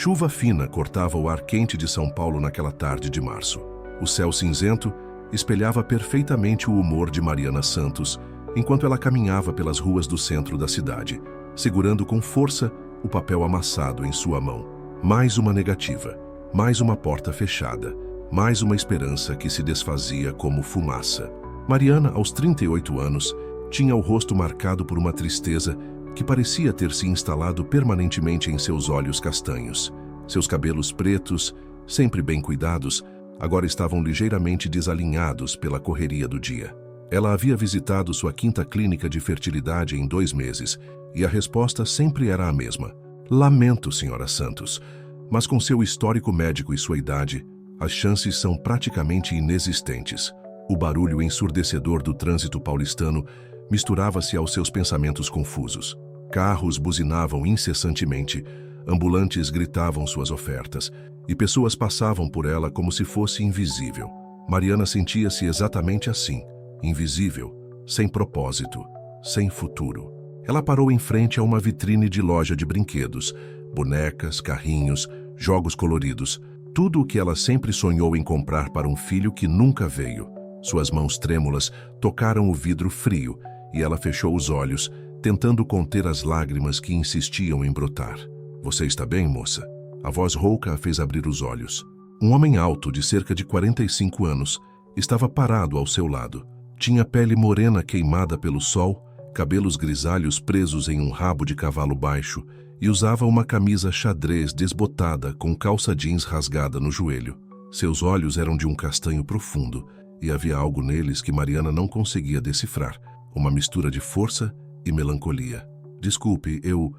Chuva fina cortava o ar quente de São Paulo naquela tarde de março. O céu cinzento espelhava perfeitamente o humor de Mariana Santos, enquanto ela caminhava pelas ruas do centro da cidade, segurando com força o papel amassado em sua mão. Mais uma negativa, mais uma porta fechada, mais uma esperança que se desfazia como fumaça. Mariana, aos 38 anos, tinha o rosto marcado por uma tristeza que parecia ter se instalado permanentemente em seus olhos castanhos. Seus cabelos pretos, sempre bem cuidados, agora estavam ligeiramente desalinhados pela correria do dia. Ela havia visitado sua quinta clínica de fertilidade em 2 meses e a resposta sempre era a mesma. Lamento, senhora Santos, mas com seu histórico médico e sua idade, as chances são praticamente inexistentes. O barulho ensurdecedor do trânsito paulistano misturava-se aos seus pensamentos confusos. Carros buzinavam incessantemente, ambulantes gritavam suas ofertas, e pessoas passavam por ela como se fosse invisível. Mariana sentia-se exatamente assim, invisível, sem propósito, sem futuro. Ela parou em frente a uma vitrine de loja de brinquedos, bonecas, carrinhos, jogos coloridos, tudo o que ela sempre sonhou em comprar para um filho que nunca veio. Suas mãos trêmulas tocaram o vidro frio e ela fechou os olhos, tentando conter as lágrimas que insistiam em brotar. Você está bem, moça? A voz rouca a fez abrir os olhos. Um homem alto, de cerca de 45 anos, estava parado ao seu lado. Tinha pele morena queimada pelo sol, cabelos grisalhos presos em um rabo de cavalo baixo e usava uma camisa xadrez desbotada com calça jeans rasgada no joelho. Seus olhos eram de um castanho profundo e havia algo neles que Mariana não conseguia decifrar, uma mistura de força e melancolia. Desculpe, eu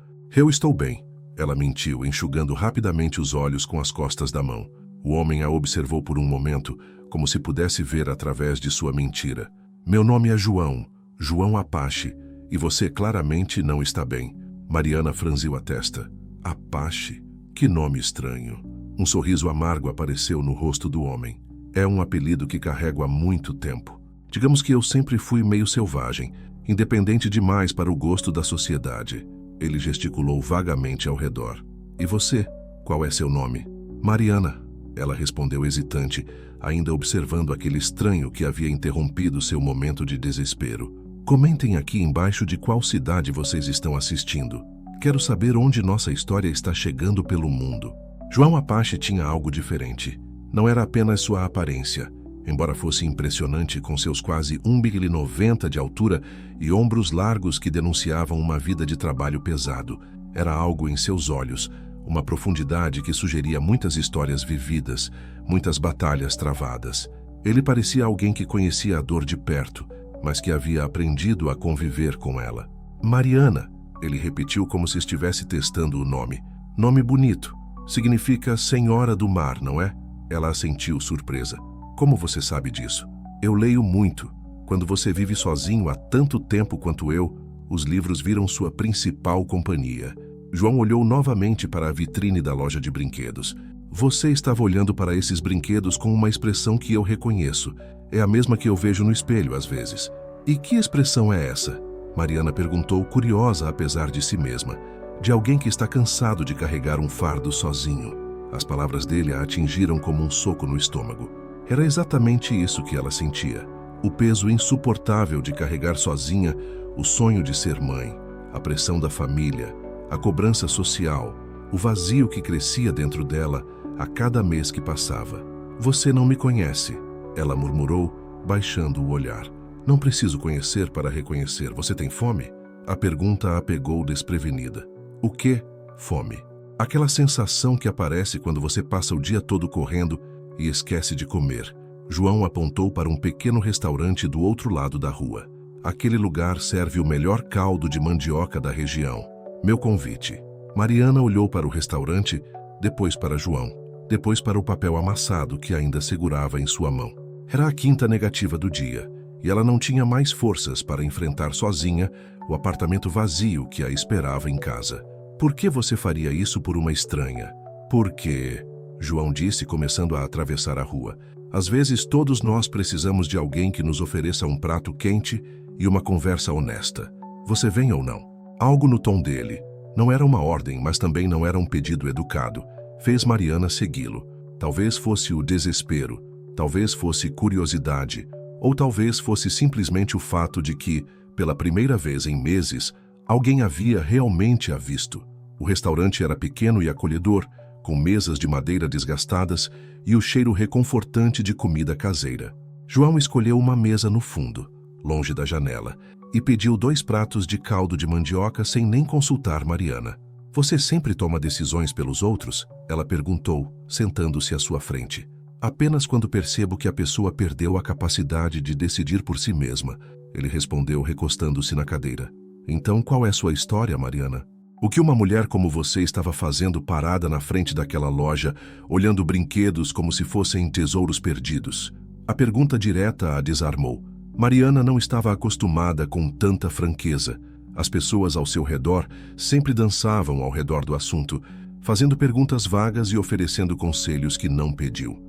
estou bem. Ela mentiu, enxugando rapidamente os olhos com as costas da mão. O homem a observou por um momento, como se pudesse ver através de sua mentira. Meu nome é João Apache, e você claramente não está bem. Mariana franziu a testa. Apache? Que nome estranho. Um sorriso amargo apareceu no rosto do homem. É um apelido que carrego há muito tempo. Digamos que eu sempre fui meio selvagem, independente demais para o gosto da sociedade. Ele gesticulou vagamente ao redor. E você? Qual é seu nome? Mariana. Ela respondeu hesitante, ainda observando aquele estranho que havia interrompido seu momento de desespero. Comentem aqui embaixo de qual cidade vocês estão assistindo. Quero saber onde nossa história está chegando pelo mundo. João Apache tinha algo diferente. Não era apenas sua aparência. Embora fosse impressionante com seus quase 1,90 m de altura e ombros largos que denunciavam uma vida de trabalho pesado, era algo em seus olhos, uma profundidade que sugeria muitas histórias vividas, muitas batalhas travadas. Ele parecia alguém que conhecia a dor de perto, mas que havia aprendido a conviver com ela. Mariana, ele repetiu como se estivesse testando o nome. Nome bonito. Significa Senhora do Mar, não é? Ela assentiu, surpresa. Como você sabe disso? Eu leio muito. Quando você vive sozinho há tanto tempo quanto eu, os livros viram sua principal companhia. João olhou novamente para a vitrine da loja de brinquedos. Você estava olhando para esses brinquedos com uma expressão que eu reconheço. É a mesma que eu vejo no espelho às vezes. E que expressão é essa? Mariana perguntou, curiosa apesar de si mesma. De alguém que está cansado de carregar um fardo sozinho. As palavras dele a atingiram como um soco no estômago. Era exatamente isso que ela sentia. O peso insuportável de carregar sozinha o sonho de ser mãe, a pressão da família, a cobrança social, o vazio que crescia dentro dela a cada mês que passava. Você não me conhece, ela murmurou, baixando o olhar. Não preciso conhecer para reconhecer. Você tem fome? A pergunta a pegou desprevenida. O quê? Fome. Aquela sensação que aparece quando você passa o dia todo correndo e esquece de comer. João apontou para um pequeno restaurante do outro lado da rua. Aquele lugar serve o melhor caldo de mandioca da região. Meu convite. Mariana olhou para o restaurante, depois para João, depois para o papel amassado que ainda segurava em sua mão. Era a quinta negativa do dia, e ela não tinha mais forças para enfrentar sozinha o apartamento vazio que a esperava em casa. Por que você faria isso por uma estranha? Porque... João disse, começando a atravessar a rua. Às vezes todos nós precisamos de alguém que nos ofereça um prato quente e uma conversa honesta. Você vem ou não? Algo no tom dele. Não era uma ordem, mas também não era um pedido educado. fez Mariana segui-lo. Talvez fosse o desespero, talvez fosse curiosidade, ou talvez fosse simplesmente o fato de que, pela primeira vez em meses, alguém havia realmente a visto. O restaurante era pequeno e acolhedor, com mesas de madeira desgastadas e o cheiro reconfortante de comida caseira. João escolheu uma mesa no fundo, longe da janela, e pediu 2 pratos de caldo de mandioca sem nem consultar Mariana. Você sempre toma decisões pelos outros? Ela perguntou, sentando-se à sua frente. Apenas quando percebo que a pessoa perdeu a capacidade de decidir por si mesma, ele respondeu, recostando-se na cadeira. Então, qual é sua história, Mariana? O que uma mulher como você estava fazendo parada na frente daquela loja, olhando brinquedos como se fossem tesouros perdidos? A pergunta direta a desarmou. Mariana não estava acostumada com tanta franqueza. As pessoas ao seu redor sempre dançavam ao redor do assunto, fazendo perguntas vagas e oferecendo conselhos que não pediu.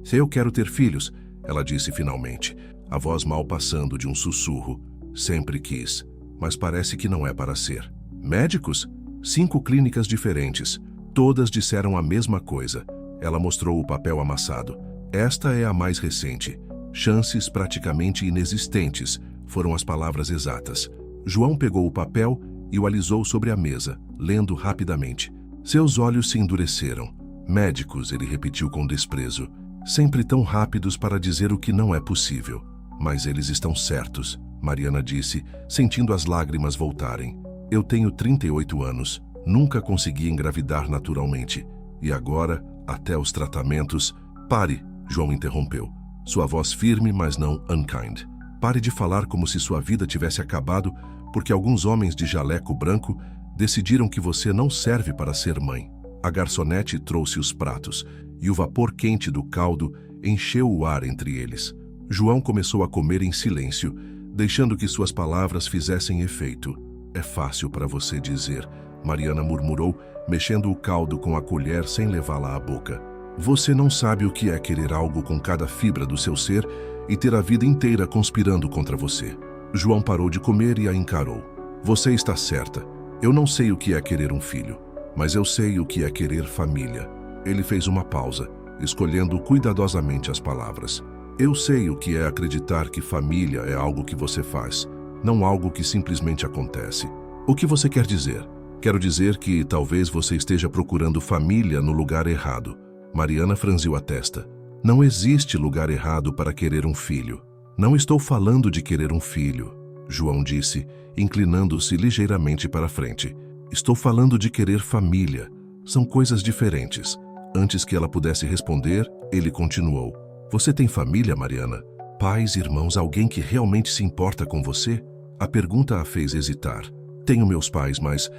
Se eu quero ter filhos, ela disse finalmente, a voz mal passando de um sussurro. Sempre quis, mas parece que não é para ser. Médicos? 5 clínicas diferentes. Todas disseram a mesma coisa. Ela mostrou o papel amassado. Esta é a mais recente. Chances praticamente inexistentes, foram as palavras exatas. João pegou o papel e o alisou sobre a mesa, lendo rapidamente. Seus olhos se endureceram. Médicos, ele repetiu com desprezo. Sempre tão rápidos para dizer o que não é possível. Mas eles estão certos, Mariana disse, sentindo as lágrimas voltarem. Eu tenho 38 anos, nunca consegui engravidar naturalmente. E agora, até os tratamentos... Pare, João interrompeu. Sua voz firme, mas não unkind. Pare de falar como se sua vida tivesse acabado porque alguns homens de jaleco branco decidiram que você não serve para ser mãe. A garçonete trouxe os pratos e o vapor quente do caldo encheu o ar entre eles. João começou a comer em silêncio, deixando que suas palavras fizessem efeito. É fácil para você dizer, Mariana murmurou, mexendo o caldo com a colher sem levá-la à boca. Você não sabe o que é querer algo com cada fibra do seu ser e ter a vida inteira conspirando contra você. João parou de comer e a encarou. Você está certa. Eu não sei o que é querer um filho, mas eu sei o que é querer família. Ele fez uma pausa, escolhendo cuidadosamente as palavras. Eu sei o que é acreditar que família é algo que você faz, não algo que simplesmente acontece. O que você quer dizer? Quero dizer que talvez você esteja procurando família no lugar errado. Mariana franziu a testa. Não existe lugar errado para querer um filho. Não estou falando de querer um filho, João disse, inclinando-se ligeiramente para frente. Estou falando de querer família. São coisas diferentes. Antes que ela pudesse responder, ele continuou. Você tem família, Mariana? Pais, irmãos, alguém que realmente se importa com você? A pergunta a fez hesitar. Tenho meus pais, mas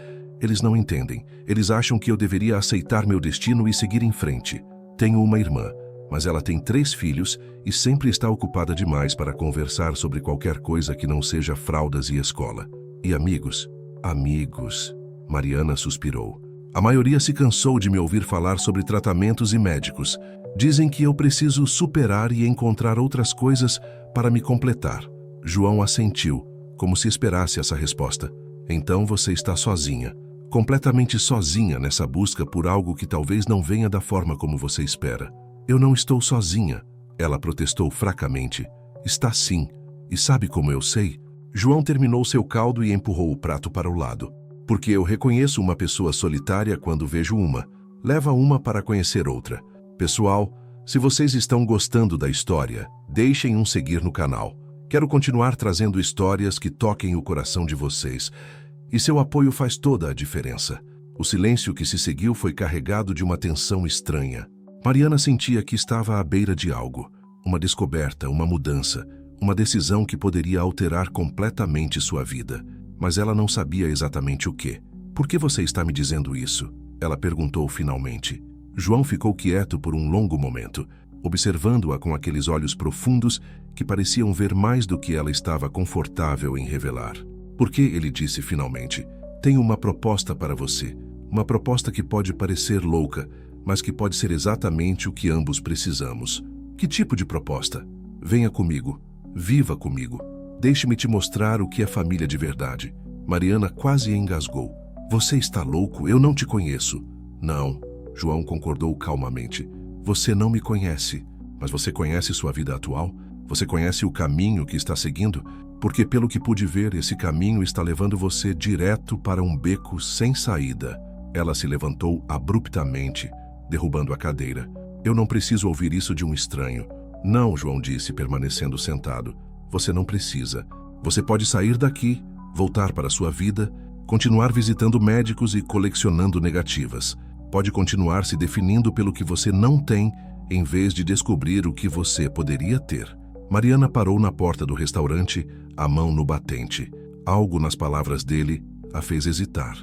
eles não entendem. Eles acham que eu deveria aceitar meu destino e seguir em frente. Tenho uma irmã, mas ela tem 3 filhos e sempre está ocupada demais para conversar sobre qualquer coisa que não seja fraldas e escola. E amigos? Amigos. Mariana suspirou. A maioria se cansou de me ouvir falar sobre tratamentos e médicos. Dizem que eu preciso superar e encontrar outras coisas para me completar. João assentiu, como se esperasse essa resposta. Então você está sozinha. Completamente sozinha nessa busca por algo que talvez não venha da forma como você espera. Eu não estou sozinha, ela protestou fracamente. Está sim. E sabe como eu sei? João terminou seu caldo e empurrou o prato para o lado. Porque eu reconheço uma pessoa solitária quando vejo uma. Leva uma para conhecer outra. Pessoal, se vocês estão gostando da história, deixem um seguir no canal. Quero continuar trazendo histórias que toquem o coração de vocês. E seu apoio faz toda a diferença. O silêncio que se seguiu foi carregado de uma tensão estranha. Mariana sentia que estava à beira de algo. Uma descoberta, uma mudança, uma decisão que poderia alterar completamente sua vida. Mas ela não sabia exatamente o quê. Por que você está me dizendo isso? Ela perguntou finalmente. João ficou quieto por um longo momento, observando-a com aqueles olhos profundos que pareciam ver mais do que ela estava confortável em revelar. Porque ele disse finalmente, tenho uma proposta para você. Uma proposta que pode parecer louca, mas que pode ser exatamente o que ambos precisamos. Que tipo de proposta? Venha comigo. Viva comigo. Deixe-me te mostrar o que é família de verdade. Mariana quase engasgou. Você está louco? Eu não te conheço. Não, João concordou calmamente. Você não me conhece, mas você conhece sua vida atual? Você conhece o caminho que está seguindo? Porque, pelo que pude ver, esse caminho está levando você direto para um beco sem saída. Ela se levantou abruptamente, derrubando a cadeira. Eu não preciso ouvir isso de um estranho. Não, João disse, permanecendo sentado. Você não precisa. Você pode sair daqui, voltar para sua vida, continuar visitando médicos e colecionando negativas. Pode continuar se definindo pelo que você não tem, em vez de descobrir o que você poderia ter. Mariana parou na porta do restaurante, a mão no batente. Algo nas palavras dele a fez hesitar.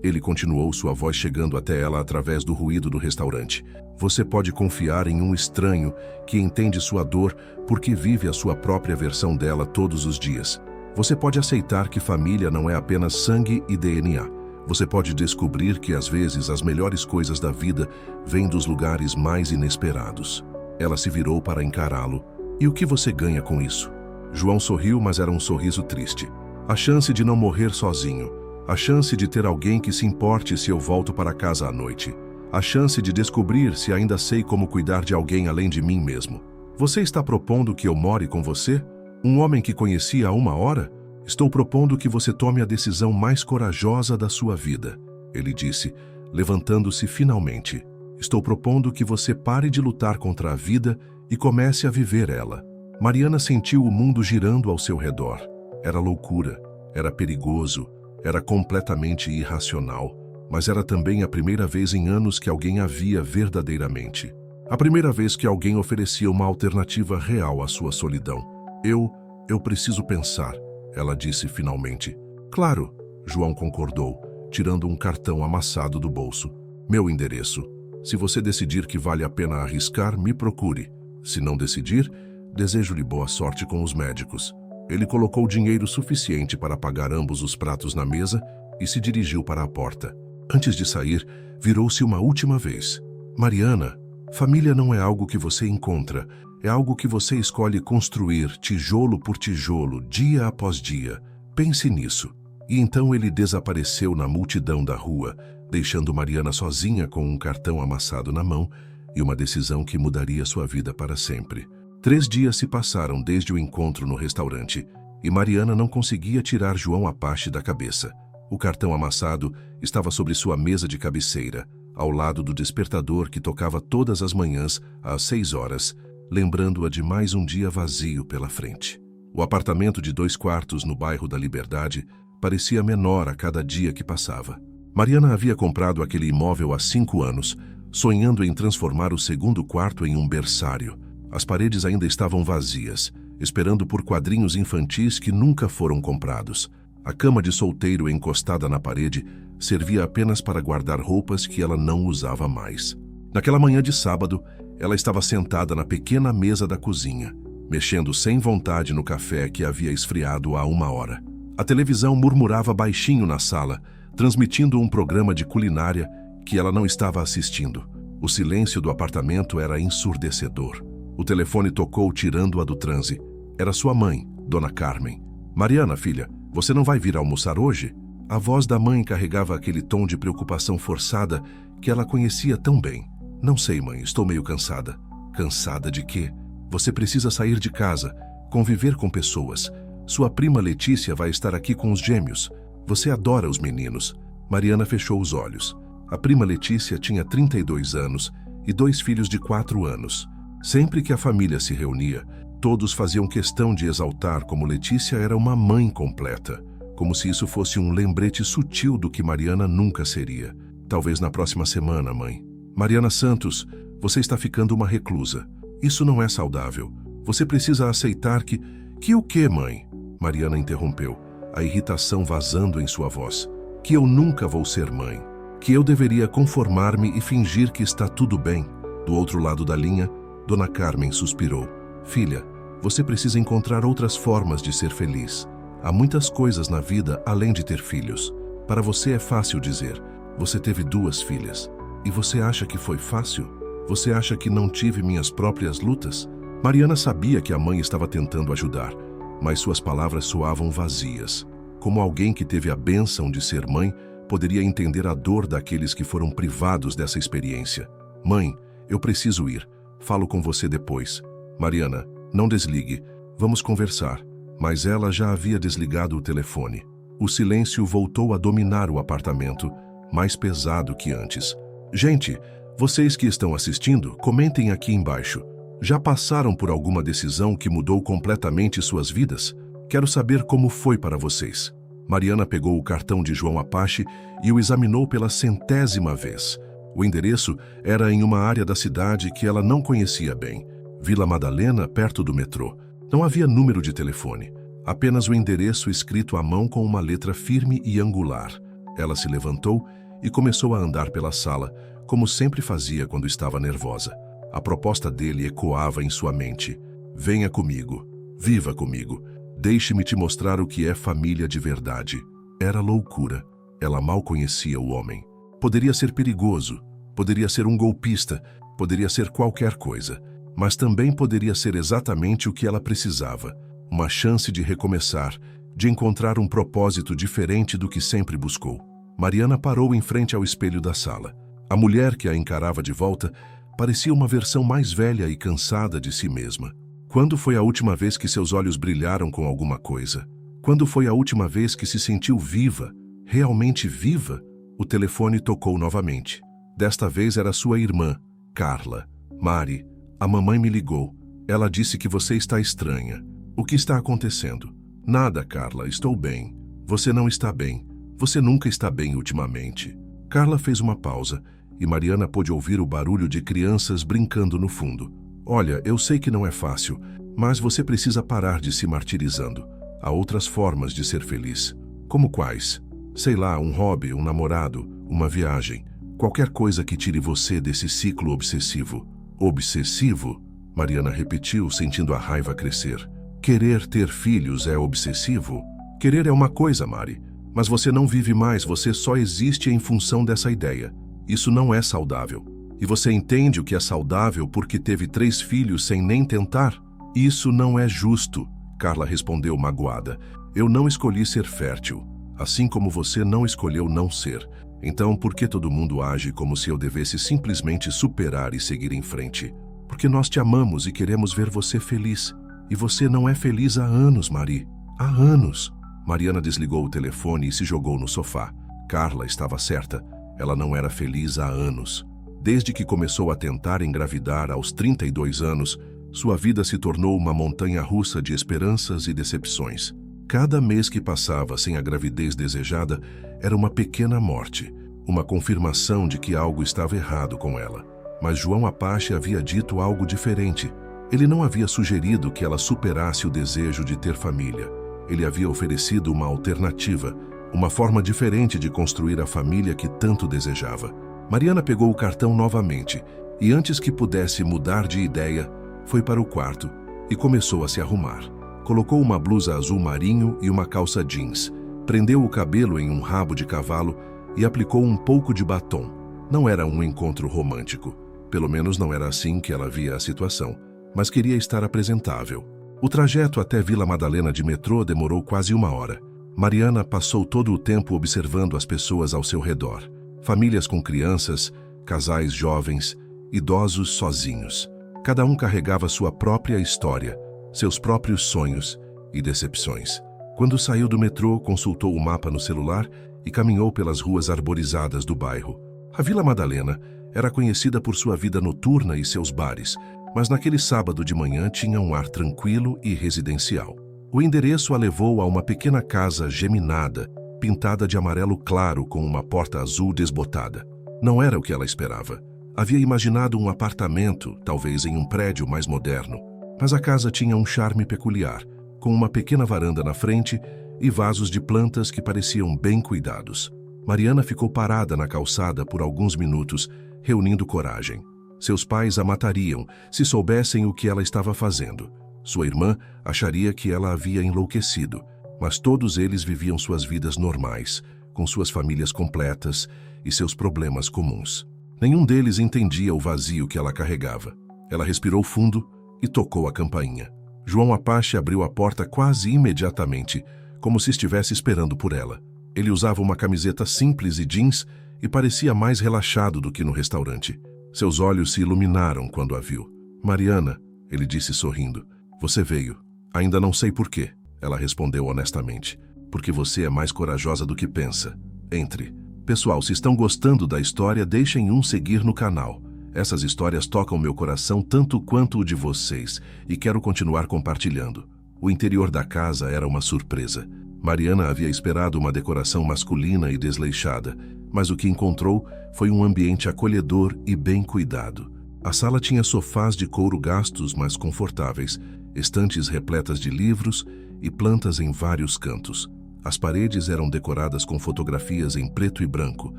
Ele continuou, sua voz chegando até ela através do ruído do restaurante. Você pode confiar em um estranho que entende sua dor porque vive a sua própria versão dela todos os dias. Você pode aceitar que família não é apenas sangue e DNA. Você pode descobrir que às vezes as melhores coisas da vida vêm dos lugares mais inesperados. Ela se virou para encará-lo. E o que você ganha com isso? João sorriu, mas era um sorriso triste. A chance de não morrer sozinho. A chance de ter alguém que se importe se eu volto para casa à noite. A chance de descobrir se ainda sei como cuidar de alguém além de mim mesmo. Você está propondo que eu more com você? Um homem que conheci há 1 hora? Estou propondo que você tome a decisão mais corajosa da sua vida, ele disse, levantando-se finalmente. Estou propondo que você pare de lutar contra a vida e comece a viver ela. Mariana sentiu o mundo girando ao seu redor. Era loucura, era perigoso, era completamente irracional, mas era também a primeira vez em anos que alguém a via verdadeiramente. A primeira vez que alguém oferecia uma alternativa real à sua solidão. Eu preciso pensar, ela disse finalmente. Claro, João concordou, tirando um cartão amassado do bolso. Meu endereço. Se você decidir que vale a pena arriscar, me procure. Se não decidir, desejo-lhe boa sorte com os médicos. Ele colocou dinheiro suficiente para pagar ambos os pratos na mesa e se dirigiu para a porta. Antes de sair, virou-se uma última vez. Mariana, família não é algo que você encontra, é algo que você escolhe construir, tijolo por tijolo, dia após dia. Pense nisso. E então ele desapareceu na multidão da rua, deixando Mariana sozinha com um cartão amassado na mão e uma decisão que mudaria sua vida para sempre. 3 dias se passaram desde o encontro no restaurante e Mariana não conseguia tirar João Apache da cabeça. O cartão amassado estava sobre sua mesa de cabeceira, ao lado do despertador que tocava todas as manhãs às 6 horas, lembrando-a de mais um dia vazio pela frente. O apartamento de 2 quartos no bairro da Liberdade parecia menor a cada dia que passava. Mariana havia comprado aquele imóvel há 5 anos, sonhando em transformar o 2º quarto em um berçário. As paredes ainda estavam vazias, esperando por quadrinhos infantis que nunca foram comprados. A cama de solteiro encostada na parede servia apenas para guardar roupas que ela não usava mais. Naquela manhã de sábado, ela estava sentada na pequena mesa da cozinha, mexendo sem vontade no café que havia esfriado há 1 hora. A televisão murmurava baixinho na sala, transmitindo um programa de culinária que ela não estava assistindo. O silêncio do apartamento era ensurdecedor. O telefone tocou tirando-a do transe. Era sua mãe, Dona Carmen. Mariana, filha, você não vai vir almoçar hoje? A voz da mãe carregava aquele tom de preocupação forçada que ela conhecia tão bem. Não sei, mãe, estou meio cansada. Cansada de quê? Você precisa sair de casa, conviver com pessoas. Sua prima Letícia vai estar aqui com os gêmeos. Você adora os meninos. Mariana fechou os olhos. A prima Letícia tinha 32 anos e 2 filhos de 4 anos. Sempre que a família se reunia, todos faziam questão de exaltar como Letícia era uma mãe completa, como se isso fosse um lembrete sutil do que Mariana nunca seria. Talvez na próxima semana, mãe. Mariana Santos, você está ficando uma reclusa. Isso não é saudável. Você precisa aceitar que... Que o quê, mãe? Mariana interrompeu, a irritação vazando em sua voz. Que eu nunca vou ser mãe. Que eu deveria conformar-me e fingir que está tudo bem. Do outro lado da linha, Dona Carmen suspirou. Filha, você precisa encontrar outras formas de ser feliz. Há muitas coisas na vida além de ter filhos. Para você é fácil dizer, você teve 2 filhas. E você acha que foi fácil? Você acha que não tive minhas próprias lutas? Mariana sabia que a mãe estava tentando ajudar, mas suas palavras soavam vazias. Como alguém que teve a bênção de ser mãe, poderia entender a dor daqueles que foram privados dessa experiência. Mãe, eu preciso ir. Falo com você depois. Mariana, não desligue. Vamos conversar. Mas ela já havia desligado o telefone. O silêncio voltou a dominar o apartamento, mais pesado que antes. Gente, vocês que estão assistindo, comentem aqui embaixo. Já passaram por alguma decisão que mudou completamente suas vidas? Quero saber como foi para vocês. Mariana pegou o cartão de João Apache e o examinou pela 100ª vez. O endereço era em uma área da cidade que ela não conhecia bem. Vila Madalena, perto do metrô. Não havia número de telefone. Apenas o endereço escrito à mão com uma letra firme e angular. Ela se levantou e começou a andar pela sala, como sempre fazia quando estava nervosa. A proposta dele ecoava em sua mente. Venha comigo. Viva comigo. Deixe-me te mostrar o que é família de verdade. Era loucura. Ela mal conhecia o homem. Poderia ser perigoso, poderia ser um golpista, poderia ser qualquer coisa, mas também poderia ser exatamente o que ela precisava. Uma chance de recomeçar, de encontrar um propósito diferente do que sempre buscou. Mariana parou em frente ao espelho da sala. A mulher que a encarava de volta parecia uma versão mais velha e cansada de si mesma. Quando foi a última vez que seus olhos brilharam com alguma coisa? Quando foi a última vez que se sentiu viva, realmente viva? O telefone tocou novamente. Desta vez era sua irmã, Carla. Mari, a mamãe me ligou. Ela disse que você está estranha. O que está acontecendo? Nada, Carla, estou bem. Você não está bem. Você nunca está bem ultimamente. Carla fez uma pausa e Mariana pôde ouvir o barulho de crianças brincando no fundo. Olha, eu sei que não é fácil, mas você precisa parar de se martirizando. Há outras formas de ser feliz. Como quais? Sei lá, um hobby, um namorado, uma viagem. Qualquer coisa que tire você desse ciclo obsessivo. Obsessivo? Mariana repetiu, sentindo a raiva crescer. Querer ter filhos é obsessivo? Querer é uma coisa, Mari. Mas você não vive mais, você só existe em função dessa ideia. Isso não é saudável. E você entende o que é saudável porque teve 3 filhos sem nem tentar? Isso não é justo, Carla respondeu magoada. Eu não escolhi ser fértil. Assim como você não escolheu não ser. Então, por que todo mundo age como se eu devesse simplesmente superar e seguir em frente? Porque nós te amamos e queremos ver você feliz. E você não é feliz há anos, Mari. Há anos. Mariana desligou o telefone e se jogou no sofá. Carla estava certa. Ela não era feliz há anos. Desde que começou a tentar engravidar aos 32 anos, sua vida se tornou uma montanha-russa de esperanças e decepções. Cada mês que passava sem a gravidez desejada era uma pequena morte, uma confirmação de que algo estava errado com ela. Mas João Apache havia dito algo diferente. Ele não havia sugerido que ela superasse o desejo de ter família. Ele havia oferecido uma alternativa, uma forma diferente de construir a família que tanto desejava. Mariana pegou o cartão novamente e, antes que pudesse mudar de ideia, foi para o quarto e começou a se arrumar. Colocou uma blusa azul marinho e uma calça jeans, prendeu o cabelo em um rabo de cavalo e aplicou um pouco de batom. Não era um encontro romântico, pelo menos não era assim que ela via a situação, mas queria estar apresentável. O trajeto até Vila Madalena de metrô demorou quase 1 hora. Mariana passou todo o tempo observando as pessoas ao seu redor. Famílias com crianças, casais jovens, idosos sozinhos. Cada um carregava sua própria história, seus próprios sonhos e decepções. Quando saiu do metrô, consultou o mapa no celular e caminhou pelas ruas arborizadas do bairro. A Vila Madalena era conhecida por sua vida noturna e seus bares, mas naquele sábado de manhã tinha um ar tranquilo e residencial. O endereço a levou a uma pequena casa geminada, pintada de amarelo claro com uma porta azul desbotada. Não era o que ela esperava. Havia imaginado um apartamento, talvez em um prédio mais moderno. Mas a casa tinha um charme peculiar, com uma pequena varanda na frente e vasos de plantas que pareciam bem cuidados. Mariana ficou parada na calçada por alguns minutos, reunindo coragem. Seus pais a matariam se soubessem o que ela estava fazendo. Sua irmã acharia que ela havia enlouquecido, mas todos eles viviam suas vidas normais, com suas famílias completas e seus problemas comuns. Nenhum deles entendia o vazio que ela carregava. Ela respirou fundo e tocou a campainha. João Apache abriu a porta quase imediatamente, como se estivesse esperando por ela. Ele usava uma camiseta simples e jeans e parecia mais relaxado do que no restaurante. Seus olhos se iluminaram quando a viu. Mariana, ele disse sorrindo, você veio. Ainda não sei por quê, ela respondeu honestamente. Porque você é mais corajosa do que pensa. Entre. Pessoal, se estão gostando da história, deixem um seguir no canal. Essas histórias tocam meu coração tanto quanto o de vocês e quero continuar compartilhando. O interior da casa era uma surpresa. Mariana havia esperado uma decoração masculina e desleixada, mas o que encontrou foi um ambiente acolhedor e bem cuidado. A sala tinha sofás de couro gastos, mas confortáveis, estantes repletas de livros e plantas em vários cantos. As paredes eram decoradas com fotografias em preto e branco,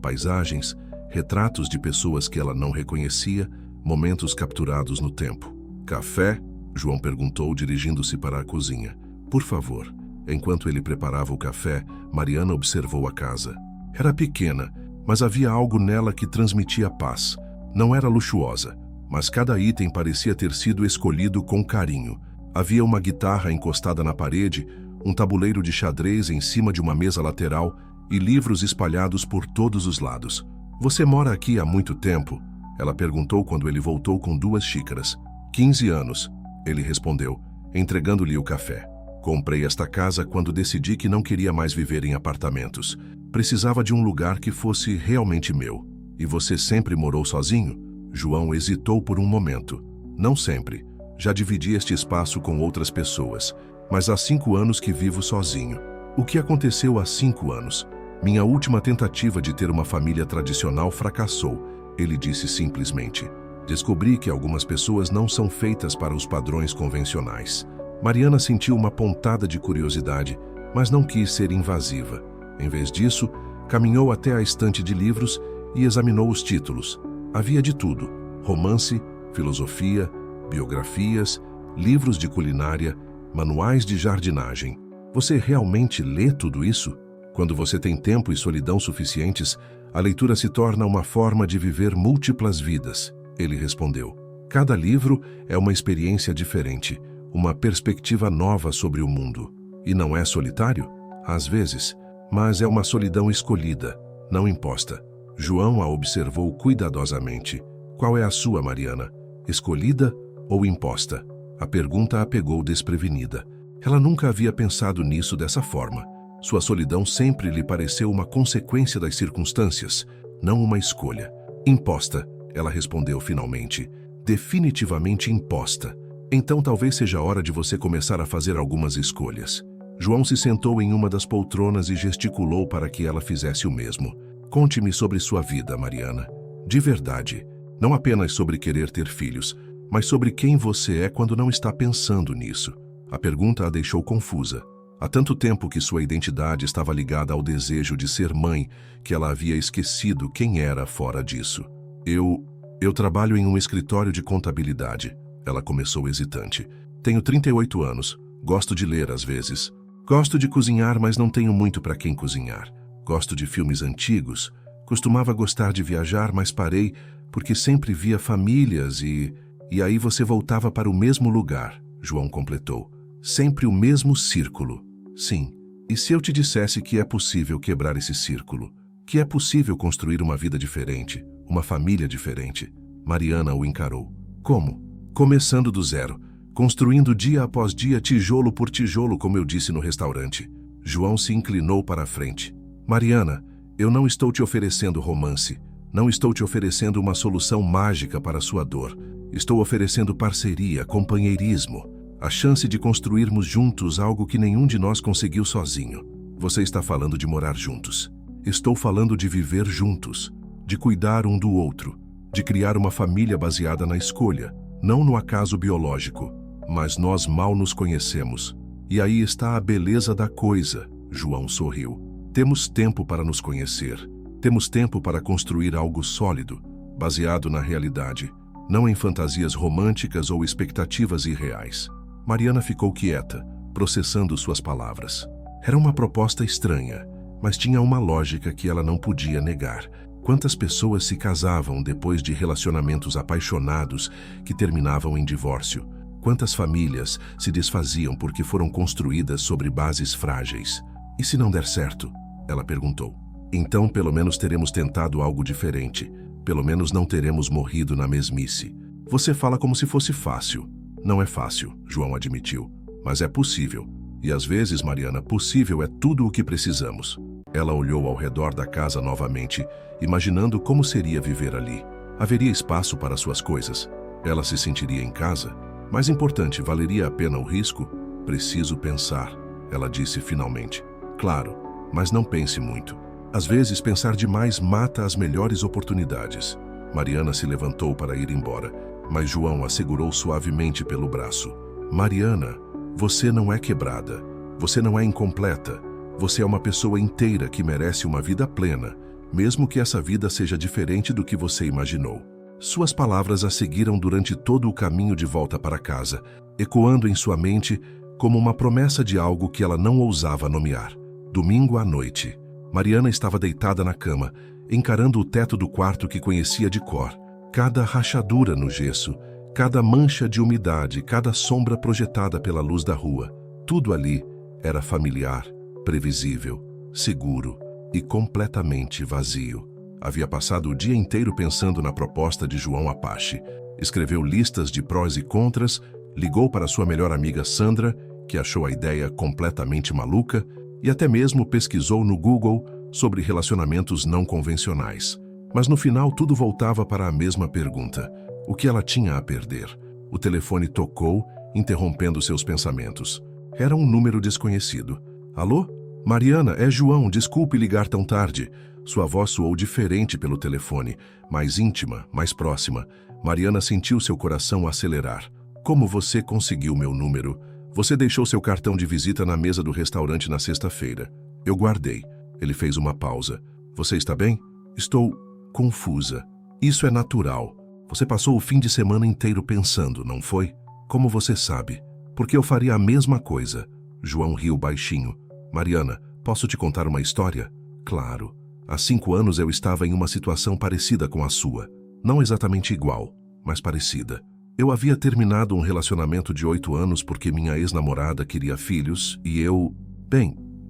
paisagens, retratos de pessoas que ela não reconhecia, momentos capturados no tempo. Café? João perguntou, dirigindo-se para a cozinha. Por favor. Enquanto ele preparava o café, Mariana observou a casa. Era pequena, mas havia algo nela que transmitia paz. Não era luxuosa, mas cada item parecia ter sido escolhido com carinho. Havia uma guitarra encostada na parede, um tabuleiro de xadrez em cima de uma mesa lateral e livros espalhados por todos os lados. Você mora aqui há muito tempo? Ela perguntou quando ele voltou com 2 xícaras. 15 anos, ele respondeu, entregando-lhe o café. Comprei esta casa quando decidi que não queria mais viver em apartamentos. Precisava de um lugar que fosse realmente meu. E você sempre morou sozinho? João hesitou por um momento. Não sempre. Já dividi este espaço com outras pessoas. Mas há 5 anos que vivo sozinho. O que aconteceu há 5 anos? Minha última tentativa de ter uma família tradicional fracassou, ele disse simplesmente. Descobri que algumas pessoas não são feitas para os padrões convencionais. Mariana sentiu uma pontada de curiosidade, mas não quis ser invasiva. Em vez disso, caminhou até a estante de livros e examinou os títulos. Havia de tudo: romance, filosofia, biografias, livros de culinária, manuais de jardinagem. Você realmente lê tudo isso? Quando você tem tempo e solidão suficientes, a leitura se torna uma forma de viver múltiplas vidas, ele respondeu. Cada livro é uma experiência diferente, uma perspectiva nova sobre o mundo. E não é solitário? Às vezes, mas é uma solidão escolhida, não imposta. João a observou cuidadosamente. Qual é a sua, Mariana? Escolhida ou imposta? A pergunta a pegou desprevenida. Ela nunca havia pensado nisso dessa forma. Sua solidão sempre lhe pareceu uma consequência das circunstâncias, não uma escolha. Imposta, ela respondeu finalmente. Definitivamente imposta. Então talvez seja hora de você começar a fazer algumas escolhas. João se sentou em uma das poltronas e gesticulou para que ela fizesse o mesmo. Conte-me sobre sua vida, Mariana. De verdade. Não apenas sobre querer ter filhos, mas sobre quem você é quando não está pensando nisso. A pergunta a deixou confusa. Há tanto tempo que sua identidade estava ligada ao desejo de ser mãe que ela havia esquecido quem era fora disso. Eu trabalho em um escritório de contabilidade. Ela começou hesitante. Tenho 38 anos. Gosto de ler às vezes. Gosto de cozinhar, mas não tenho muito para quem cozinhar. Gosto de filmes antigos. Costumava gostar de viajar, mas parei porque sempre via famílias e aí você voltava para o mesmo lugar, João completou. Sempre o mesmo círculo. Sim. E se eu te dissesse que é possível quebrar esse círculo? Que é possível construir uma vida diferente, uma família diferente? Mariana o encarou. Como? Começando do zero, construindo dia após dia, tijolo por tijolo, como eu disse no restaurante. João se inclinou para a frente. Mariana, eu não estou te oferecendo romance. Não estou te oferecendo uma solução mágica para a sua dor. Estou oferecendo parceria, companheirismo. A chance de construirmos juntos algo que nenhum de nós conseguiu sozinho. Você está falando de morar juntos. Estou falando de viver juntos, de cuidar um do outro, de criar uma família baseada na escolha, não no acaso biológico. Mas nós mal nos conhecemos. E aí está a beleza da coisa, João sorriu. Temos tempo para nos conhecer. Temos tempo para construir algo sólido, baseado na realidade, não em fantasias românticas ou expectativas irreais. Mariana ficou quieta, processando suas palavras. Era uma proposta estranha, mas tinha uma lógica que ela não podia negar. Quantas pessoas se casavam depois de relacionamentos apaixonados que terminavam em divórcio? Quantas famílias se desfaziam porque foram construídas sobre bases frágeis? E se não der certo? Ela perguntou. Então, pelo menos teremos tentado algo diferente. Pelo menos não teremos morrido na mesmice. Você fala como se fosse fácil. Não é fácil, João admitiu. Mas é possível. E às vezes, Mariana, possível é tudo o que precisamos. Ela olhou ao redor da casa novamente, imaginando como seria viver ali. Haveria espaço para suas coisas. Ela se sentiria em casa? Mais importante, valeria a pena o risco? Preciso pensar, ela disse finalmente. Claro, mas não pense muito. Às vezes, pensar demais mata as melhores oportunidades. Mariana se levantou para ir embora, mas João a segurou suavemente pelo braço. Mariana, você não é quebrada. Você não é incompleta. Você é uma pessoa inteira que merece uma vida plena, mesmo que essa vida seja diferente do que você imaginou. Suas palavras a seguiram durante todo o caminho de volta para casa, ecoando em sua mente como uma promessa de algo que ela não ousava nomear. Domingo à noite, Mariana estava deitada na cama, encarando o teto do quarto que conhecia de cor. Cada rachadura no gesso, cada mancha de umidade, cada sombra projetada pela luz da rua, tudo ali era familiar, previsível, seguro e completamente vazio. Havia passado o dia inteiro pensando na proposta de João Apache. Escreveu listas de prós e contras, ligou para sua melhor amiga Sandra, que achou a ideia completamente maluca, e até mesmo pesquisou no Google sobre relacionamentos não convencionais. Mas no final tudo voltava para a mesma pergunta: o que ela tinha a perder? O telefone tocou, interrompendo seus pensamentos. Era um número desconhecido. Alô? Mariana, é João, desculpe ligar tão tarde. Sua voz soou diferente pelo telefone, mais íntima, mais próxima. Mariana sentiu seu coração acelerar. Como você conseguiu meu número? Você deixou seu cartão de visita na mesa do restaurante na sexta-feira. Eu guardei. Ele fez uma pausa. Você está bem? Estou confusa. Isso é natural. Você passou o fim de semana inteiro pensando, não foi? Como você sabe? Porque eu faria a mesma coisa. João riu baixinho. Mariana, posso te contar uma história? Claro. Há 5 anos eu estava em uma situação parecida com a sua. Não exatamente igual, mas parecida. Eu havia terminado um relacionamento de 8 anos porque minha ex-namorada queria filhos e eu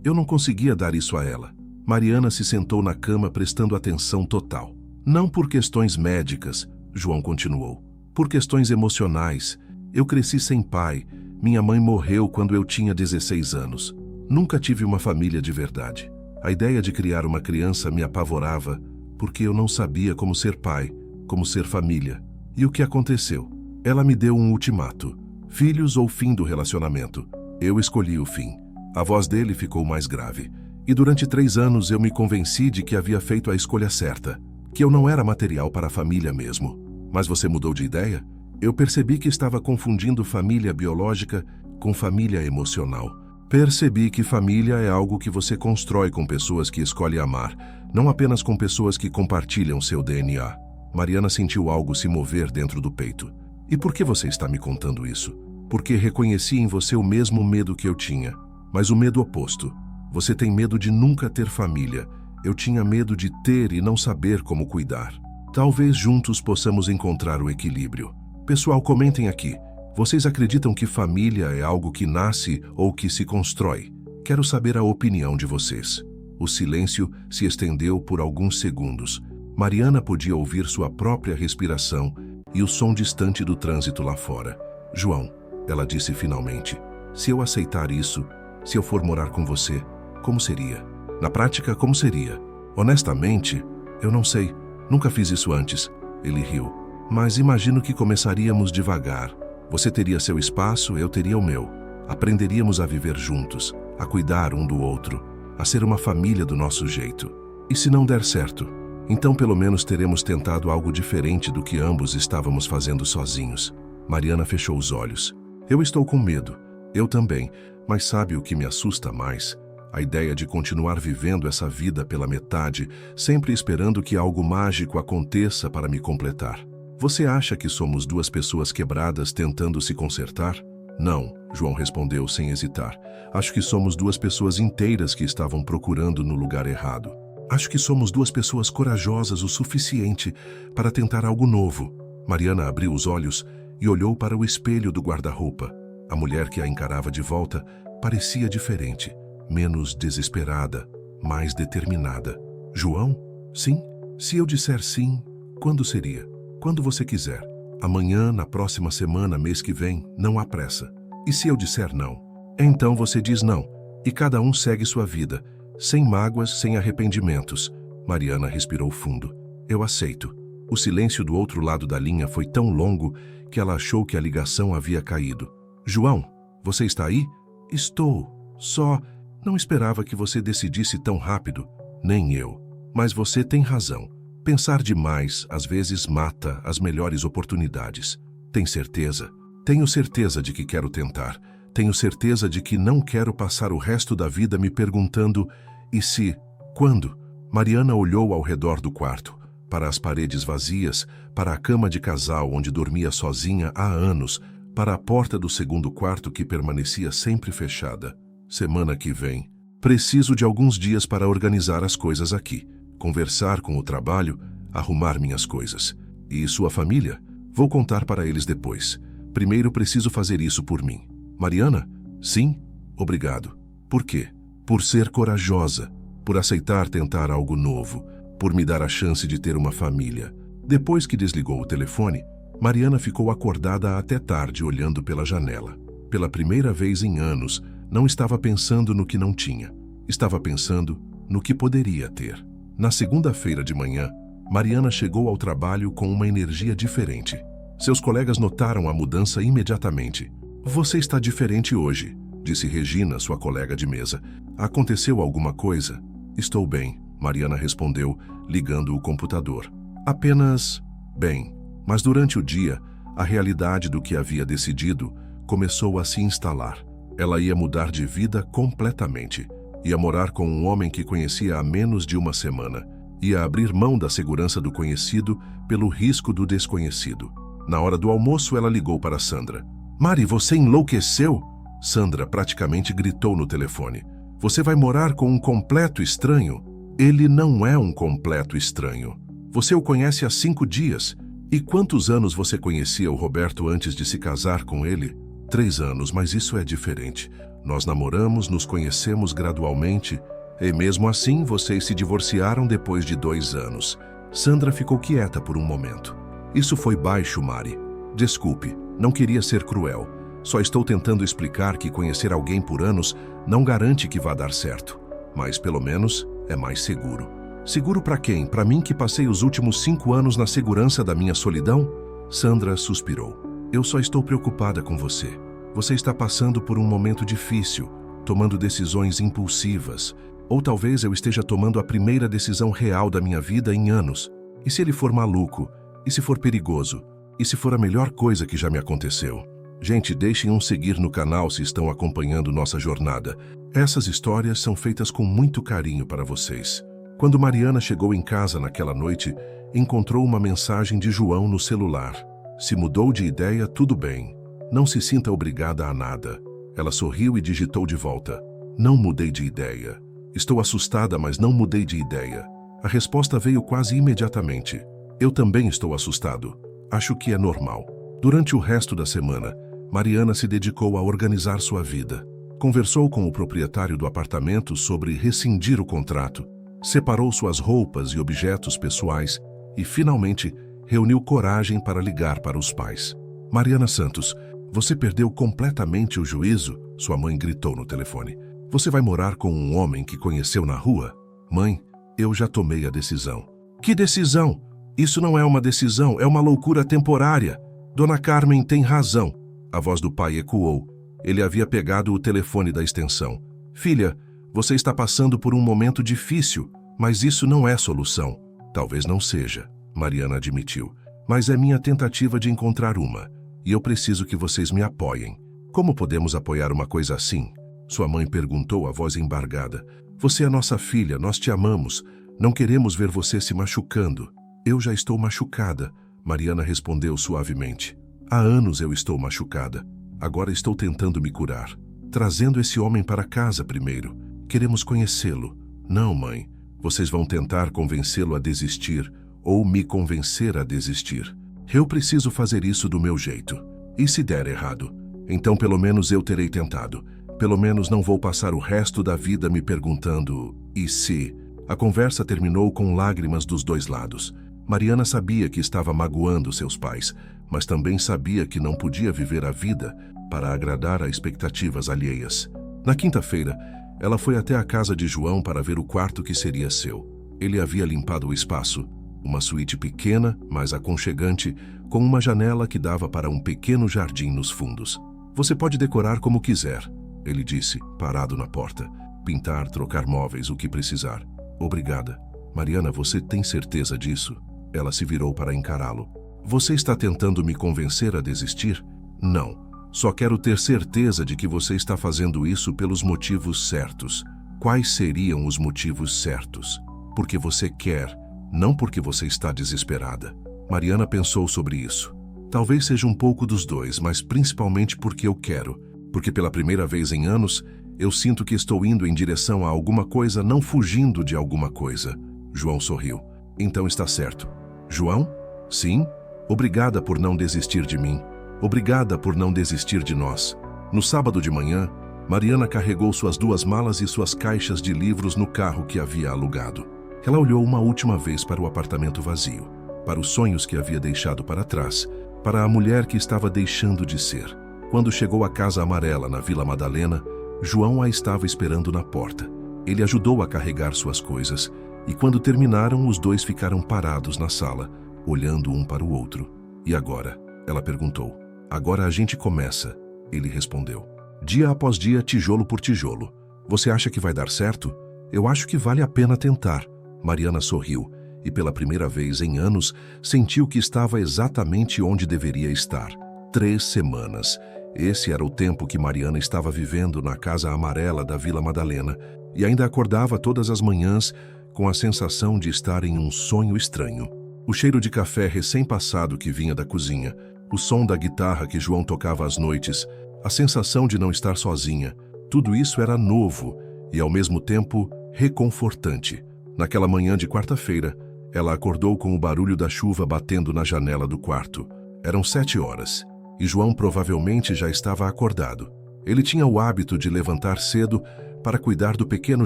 não conseguia dar isso a ela. Mariana se sentou na cama prestando atenção total. Não por questões médicas, João continuou. Por questões emocionais. Eu cresci sem pai. Minha mãe morreu quando eu tinha 16 anos. Nunca tive uma família de verdade. A ideia de criar uma criança me apavorava, porque eu não sabia como ser pai, como ser família. E o que aconteceu? Ela me deu um ultimato: filhos ou fim do relacionamento. Eu escolhi o fim. A voz dele ficou mais grave. E durante 3 anos eu me convenci de que havia feito a escolha certa, que eu não era material para a família mesmo. Mas você mudou de ideia? Eu percebi que estava confundindo família biológica com família emocional. Percebi que família é algo que você constrói com pessoas que escolhe amar, não apenas com pessoas que compartilham seu DNA. Mariana sentiu algo se mover dentro do peito. E por que você está me contando isso? Porque reconheci em você o mesmo medo que eu tinha, mas o medo oposto. Você tem medo de nunca ter família. Eu tinha medo de ter e não saber como cuidar. Talvez juntos possamos encontrar o equilíbrio. Pessoal, comentem aqui. Vocês acreditam que família é algo que nasce ou que se constrói? Quero saber a opinião de vocês. O silêncio se estendeu por alguns segundos. Mariana podia ouvir sua própria respiração e o som distante do trânsito lá fora. João, ela disse finalmente, se eu aceitar isso, se eu for morar com você, como seria? Na prática, como seria? Honestamente, eu não sei. Nunca fiz isso antes. Ele riu. Mas imagino que começaríamos devagar. Você teria seu espaço, eu teria o meu. Aprenderíamos a viver juntos, a cuidar um do outro, a ser uma família do nosso jeito. E se não der certo, então pelo menos teremos tentado algo diferente do que ambos estávamos fazendo sozinhos. Mariana fechou os olhos. Eu estou com medo. Eu também. Mas sabe o que me assusta mais? A ideia de continuar vivendo essa vida pela metade, sempre esperando que algo mágico aconteça para me completar. Você acha que somos 2 pessoas quebradas tentando se consertar? Não, João respondeu sem hesitar. Acho que somos 2 pessoas inteiras que estavam procurando no lugar errado. Acho que somos 2 pessoas corajosas o suficiente para tentar algo novo. Mariana abriu os olhos e olhou para o espelho do guarda-roupa. A mulher que a encarava de volta parecia diferente, menos desesperada, mais determinada. João? Sim? Se eu disser sim, quando seria? Quando você quiser. Amanhã, na próxima semana, mês que vem, não há pressa. E se eu disser não? Então você diz não, e cada um segue sua vida, sem mágoas, sem arrependimentos. Mariana respirou fundo. Eu aceito. O silêncio do outro lado da linha foi tão longo que ela achou que a ligação havia caído. João, você está aí? Estou. Só não esperava que você decidisse tão rápido. Nem eu. Mas você tem razão. Pensar demais, às vezes, mata as melhores oportunidades. Tem certeza? Tenho certeza de que quero tentar. Tenho certeza de que não quero passar o resto da vida me perguntando e se, quando? Mariana olhou ao redor do quarto, para as paredes vazias, para a cama de casal onde dormia sozinha há anos, para a porta do segundo quarto que permanecia sempre fechada. Semana que vem. Preciso de alguns dias para organizar as coisas aqui, conversar com o trabalho, arrumar minhas coisas. E sua família? Vou contar para eles depois. Primeiro preciso fazer isso por mim. Mariana? Sim? Obrigado. Por quê? Por ser corajosa, por aceitar tentar algo novo, por me dar a chance de ter uma família. Depois que desligou o telefone, Mariana ficou acordada até tarde olhando pela janela. Pela primeira vez em anos, não estava pensando no que não tinha. Estava pensando no que poderia ter. Na segunda-feira de manhã, Mariana chegou ao trabalho com uma energia diferente. Seus colegas notaram a mudança imediatamente. Você está diferente hoje, disse Regina, sua colega de mesa. Aconteceu alguma coisa? Estou bem, Mariana respondeu, ligando o computador. Apenas bem. Mas durante o dia, a realidade do que havia decidido começou a se instalar. Ela ia mudar de vida completamente. Ia morar com um homem que conhecia há menos de uma semana. Ia abrir mão da segurança do conhecido pelo risco do desconhecido. Na hora do almoço, ela ligou para Sandra. Mari, você enlouqueceu? Sandra praticamente gritou no telefone. Você vai morar com um completo estranho? Ele não é um completo estranho. Você o conhece há 5 dias. E quantos anos você conhecia o Roberto antes de se casar com ele? 3 anos, mas isso é diferente. Nós namoramos, nos conhecemos gradualmente, e mesmo assim vocês se divorciaram depois de 2 anos. Sandra ficou quieta por um momento. Isso foi baixo, Mari. Desculpe, não queria ser cruel. Só estou tentando explicar que conhecer alguém por anos não garante que vá dar certo. Mas, pelo menos, é mais seguro. Seguro para quem? Para mim que passei os últimos 5 anos na segurança da minha solidão? Sandra suspirou. Eu só estou preocupada com você. Você está passando por um momento difícil, tomando decisões impulsivas. Ou talvez eu esteja tomando a primeira decisão real da minha vida em anos. E se ele for maluco? E se for perigoso? E se for a melhor coisa que já me aconteceu? Gente, deixem um seguir no canal se estão acompanhando nossa jornada. Essas histórias são feitas com muito carinho para vocês. Quando Mariana chegou em casa naquela noite, encontrou uma mensagem de João no celular. Se mudou de ideia, tudo bem. Não se sinta obrigada a nada. Ela sorriu e digitou de volta. Não mudei de ideia. Estou assustada, mas não mudei de ideia. A resposta veio quase imediatamente. Eu também estou assustado. Acho que é normal. Durante o resto da semana, Mariana se dedicou a organizar sua vida. Conversou com o proprietário do apartamento sobre rescindir o contrato, separou suas roupas e objetos pessoais e, finalmente, reuniu coragem para ligar para os pais. Mariana Santos, você perdeu completamente o juízo? Sua mãe gritou no telefone. Você vai morar com um homem que conheceu na rua? Mãe, eu já tomei a decisão. Que decisão? Isso não é uma decisão, é uma loucura temporária. Dona Carmen tem razão. A voz do pai ecoou. Ele havia pegado o telefone da extensão. Filha, você está passando por um momento difícil, mas isso não é solução. Talvez não seja, Mariana admitiu. Mas é minha tentativa de encontrar uma. E eu preciso que vocês me apoiem. Como podemos apoiar uma coisa assim? Sua mãe perguntou, a voz embargada. Você é nossa filha, nós te amamos. Não queremos ver você se machucando. Eu já estou machucada, Mariana respondeu suavemente. Há anos eu estou machucada. Agora estou tentando me curar. Trazendo esse homem para casa primeiro. Queremos conhecê-lo. Não, mãe. Vocês vão tentar convencê-lo a desistir ou me convencer a desistir. Eu preciso fazer isso do meu jeito. E se der errado? Então pelo menos eu terei tentado. Pelo menos não vou passar o resto da vida me perguntando, e se? A conversa terminou com lágrimas dos dois lados. Mariana sabia que estava magoando seus pais, mas também sabia que não podia viver a vida para agradar a expectativas alheias. Na quinta-feira, ela foi até a casa de João para ver o quarto que seria seu. Ele havia limpado o espaço, uma suíte pequena, mas aconchegante, com uma janela que dava para um pequeno jardim nos fundos. Você pode decorar como quiser, ele disse, parado na porta. Pintar, trocar móveis, o que precisar. Obrigada. Mariana, você tem certeza disso? Ela se virou para encará-lo. Você está tentando me convencer a desistir? Não. Só quero ter certeza de que você está fazendo isso pelos motivos certos. Quais seriam os motivos certos? Porque você quer, não porque você está desesperada. Mariana pensou sobre isso. Talvez seja um pouco dos dois, mas principalmente porque eu quero. Porque pela primeira vez em anos, eu sinto que estou indo em direção a alguma coisa, não fugindo de alguma coisa. João sorriu. Então está certo. João? Sim? Obrigada por não desistir de mim. Obrigada por não desistir de nós. No sábado de manhã, Mariana carregou suas 2 malas e suas caixas de livros no carro que havia alugado. Ela olhou uma última vez para o apartamento vazio, para os sonhos que havia deixado para trás, para a mulher que estava deixando de ser. Quando chegou à Casa Amarela, na Vila Madalena, João a estava esperando na porta. Ele ajudou a carregar suas coisas, e quando terminaram, os dois ficaram parados na sala, olhando um para o outro. E agora? Ela perguntou. Agora a gente começa, ele respondeu. Dia após dia, tijolo por tijolo. Você acha que vai dar certo? Eu acho que vale a pena tentar. Mariana sorriu, e pela primeira vez em anos, sentiu que estava exatamente onde deveria estar. 3 semanas. Esse era o tempo que Mariana estava vivendo na Casa Amarela da Vila Madalena, e ainda acordava todas as manhãs com a sensação de estar em um sonho estranho. O cheiro de café recém-passado que vinha da cozinha, o som da guitarra que João tocava às noites, a sensação de não estar sozinha, tudo isso era novo e, ao mesmo tempo, reconfortante. Naquela manhã de quarta-feira, ela acordou com o barulho da chuva batendo na janela do quarto. Eram 7 horas, e João provavelmente já estava acordado. Ele tinha o hábito de levantar cedo para cuidar do pequeno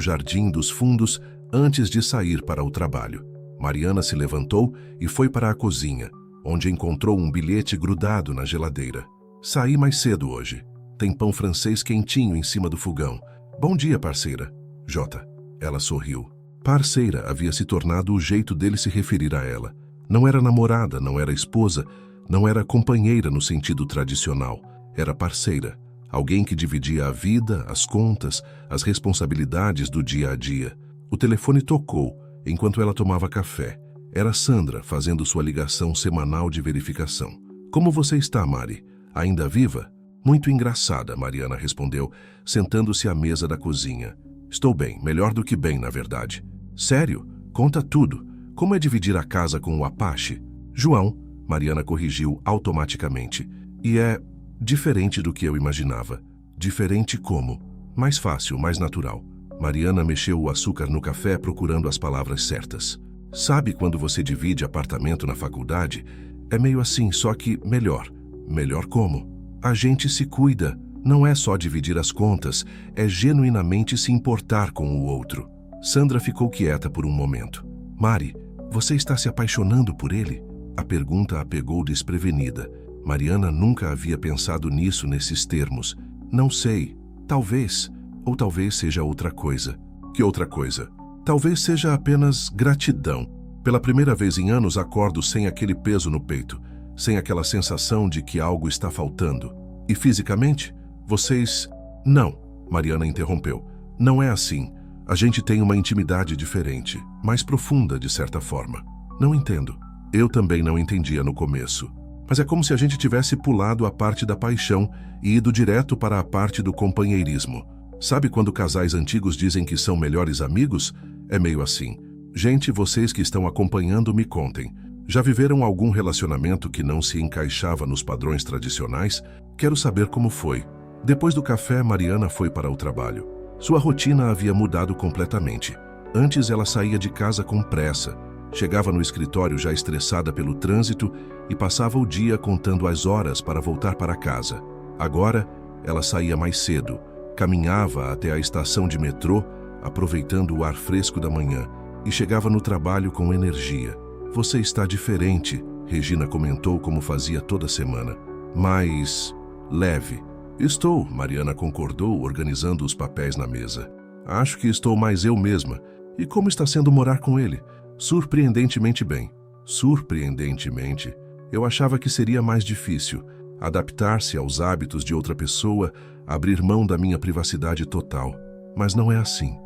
jardim dos fundos antes de sair para o trabalho. Mariana se levantou e foi para a cozinha, onde encontrou um bilhete grudado na geladeira. Saí mais cedo hoje. Tem pão francês quentinho em cima do fogão. Bom dia, parceira. Jota. Ela sorriu. Parceira havia se tornado o jeito dele se referir a ela. Não era namorada, não era esposa, não era companheira no sentido tradicional. Era parceira. Alguém que dividia a vida, as contas, as responsabilidades do dia a dia. O telefone tocou enquanto ela tomava café. Era Sandra fazendo sua ligação semanal de verificação. Como você está, Mari? Ainda viva? Muito engraçada, Mariana respondeu, sentando-se à mesa da cozinha. Estou bem, melhor do que bem, na verdade. Sério? Conta tudo. Como é dividir a casa com o Apache? João, Mariana corrigiu automaticamente. E é diferente do que eu imaginava. Diferente como? Mais fácil, mais natural. Mariana mexeu o açúcar no café procurando as palavras certas. Sabe quando você divide apartamento na faculdade? É meio assim, só que melhor. Melhor como? A gente se cuida. Não é só dividir as contas, é genuinamente se importar com o outro. Sandra ficou quieta por um momento. Mari, você está se apaixonando por ele? A pergunta a pegou desprevenida. Mariana nunca havia pensado nisso nesses termos. Não sei. Talvez. Ou talvez seja outra coisa. Que outra coisa? Talvez seja apenas gratidão. Pela primeira vez em anos acordo sem aquele peso no peito, sem aquela sensação de que algo está faltando. E fisicamente? Vocês... Não, Mariana interrompeu. Não é assim. A gente tem uma intimidade diferente, mais profunda de certa forma. Não entendo. Eu também não entendia no começo. Mas é como se a gente tivesse pulado a parte da paixão e ido direto para a parte do companheirismo. Sabe quando casais antigos dizem que são melhores amigos? É meio assim. Gente, vocês que estão acompanhando, me contem. Já viveram algum relacionamento que não se encaixava nos padrões tradicionais? Quero saber como foi. Depois do café, Mariana foi para o trabalho. Sua rotina havia mudado completamente. Antes ela saía de casa com pressa, chegava no escritório já estressada pelo trânsito e passava o dia contando as horas para voltar para casa. Agora, ela saía mais cedo, Caminhava até a estação de metrô, aproveitando o ar fresco da manhã, e chegava no trabalho com energia. Você está diferente, Regina comentou como fazia toda semana. Mais leve. Estou, Mariana concordou, organizando os papéis na mesa. Acho que estou mais eu mesma. E como está sendo morar com ele? Surpreendentemente bem. Surpreendentemente. Eu achava que seria mais difícil. Adaptar-se aos hábitos de outra pessoa, abrir mão da minha privacidade total. Mas não é assim.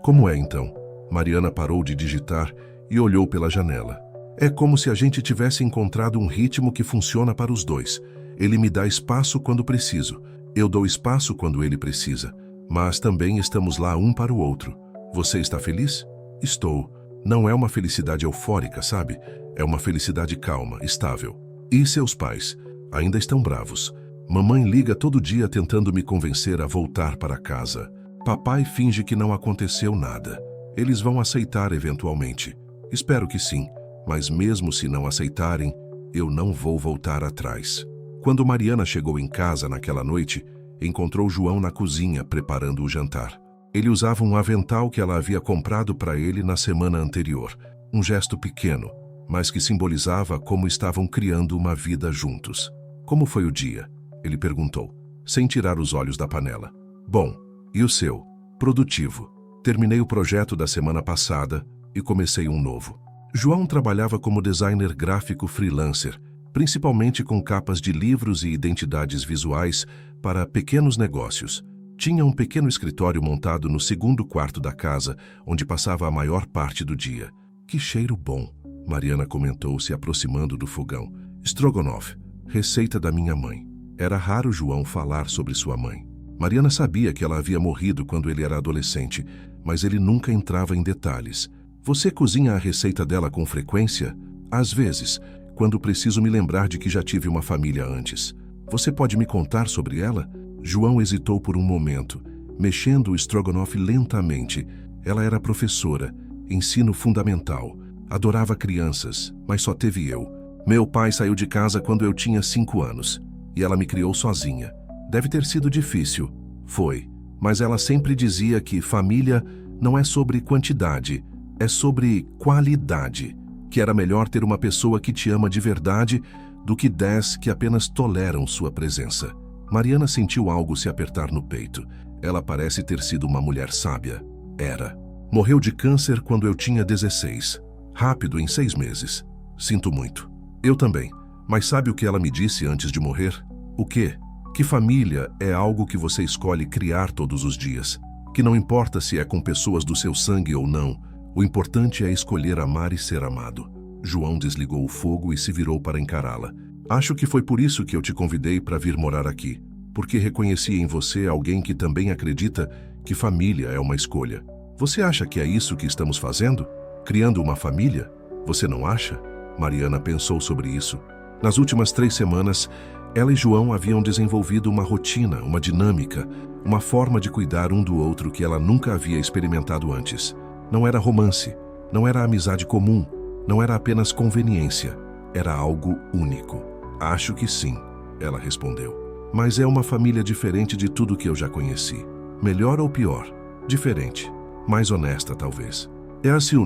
Como é então? Mariana parou de digitar e olhou pela janela. É como se a gente tivesse encontrado um ritmo que funciona para os dois. Ele me dá espaço quando preciso. Eu dou espaço quando ele precisa. Mas também estamos lá um para o outro. Você está feliz? Estou. Não é uma felicidade eufórica, sabe? É uma felicidade calma, estável. E seus pais? Ainda estão bravos. Mamãe liga todo dia tentando me convencer a voltar para casa. Papai finge que não aconteceu nada. Eles vão aceitar eventualmente. Espero que sim. Mas mesmo se não aceitarem, eu não vou voltar atrás. Quando Mariana chegou em casa naquela noite, encontrou João na cozinha preparando o jantar. Ele usava um avental que ela havia comprado para ele na semana anterior. Um gesto pequeno, mas que simbolizava como estavam criando uma vida juntos. Como foi o dia? Ele perguntou, sem tirar os olhos da panela. Bom, e o seu? Produtivo. Terminei o projeto da semana passada e comecei um novo. João trabalhava como designer gráfico freelancer, principalmente com capas de livros e identidades visuais para pequenos negócios. Tinha um pequeno escritório montado no segundo quarto da casa, onde passava a maior parte do dia. Que cheiro bom, Mariana comentou, se aproximando do fogão. Strogonoff, receita da minha mãe. Era raro João falar sobre sua mãe. Mariana sabia que ela havia morrido quando ele era adolescente, mas ele nunca entrava em detalhes. Você cozinha a receita dela com frequência? Às vezes, quando preciso me lembrar de que já tive uma família antes. Você pode me contar sobre ela? João hesitou por um momento, mexendo o estrogonofe lentamente. Ela era professora, ensino fundamental, adorava crianças, mas só teve eu. Meu pai saiu de casa quando eu tinha 5 anos, e ela me criou sozinha. Deve ter sido difícil. Foi, mas ela sempre dizia que família não é sobre quantidade, é sobre qualidade, que era melhor ter uma pessoa que te ama de verdade do que 10 que apenas toleram sua presença. Mariana sentiu algo se apertar no peito. Ela parece ter sido uma mulher sábia. Era. Morreu de câncer quando eu tinha 16. Rápido, em 6 meses. Sinto muito. Eu também. Mas sabe o que ela me disse antes de morrer? O quê? Que família é algo que você escolhe criar todos os dias. Que não importa se é com pessoas do seu sangue ou não, o importante é escolher amar e ser amado. João desligou o fogo e se virou para encará-la. Acho que foi por isso que eu te convidei para vir morar aqui. Porque reconheci em você alguém que também acredita que família é uma escolha. Você acha que é isso que estamos fazendo? Criando uma família? Você não acha? Mariana pensou sobre isso. Nas últimas 3 semanas, ela e João haviam desenvolvido uma rotina, uma dinâmica, uma forma de cuidar um do outro que ela nunca havia experimentado antes. Não era romance, não era amizade comum, não era apenas conveniência, era algo único. Acho que sim, ela respondeu. Mas é uma família diferente de tudo que eu já conheci. Melhor ou pior? Diferente. Mais honesta, talvez. É assim,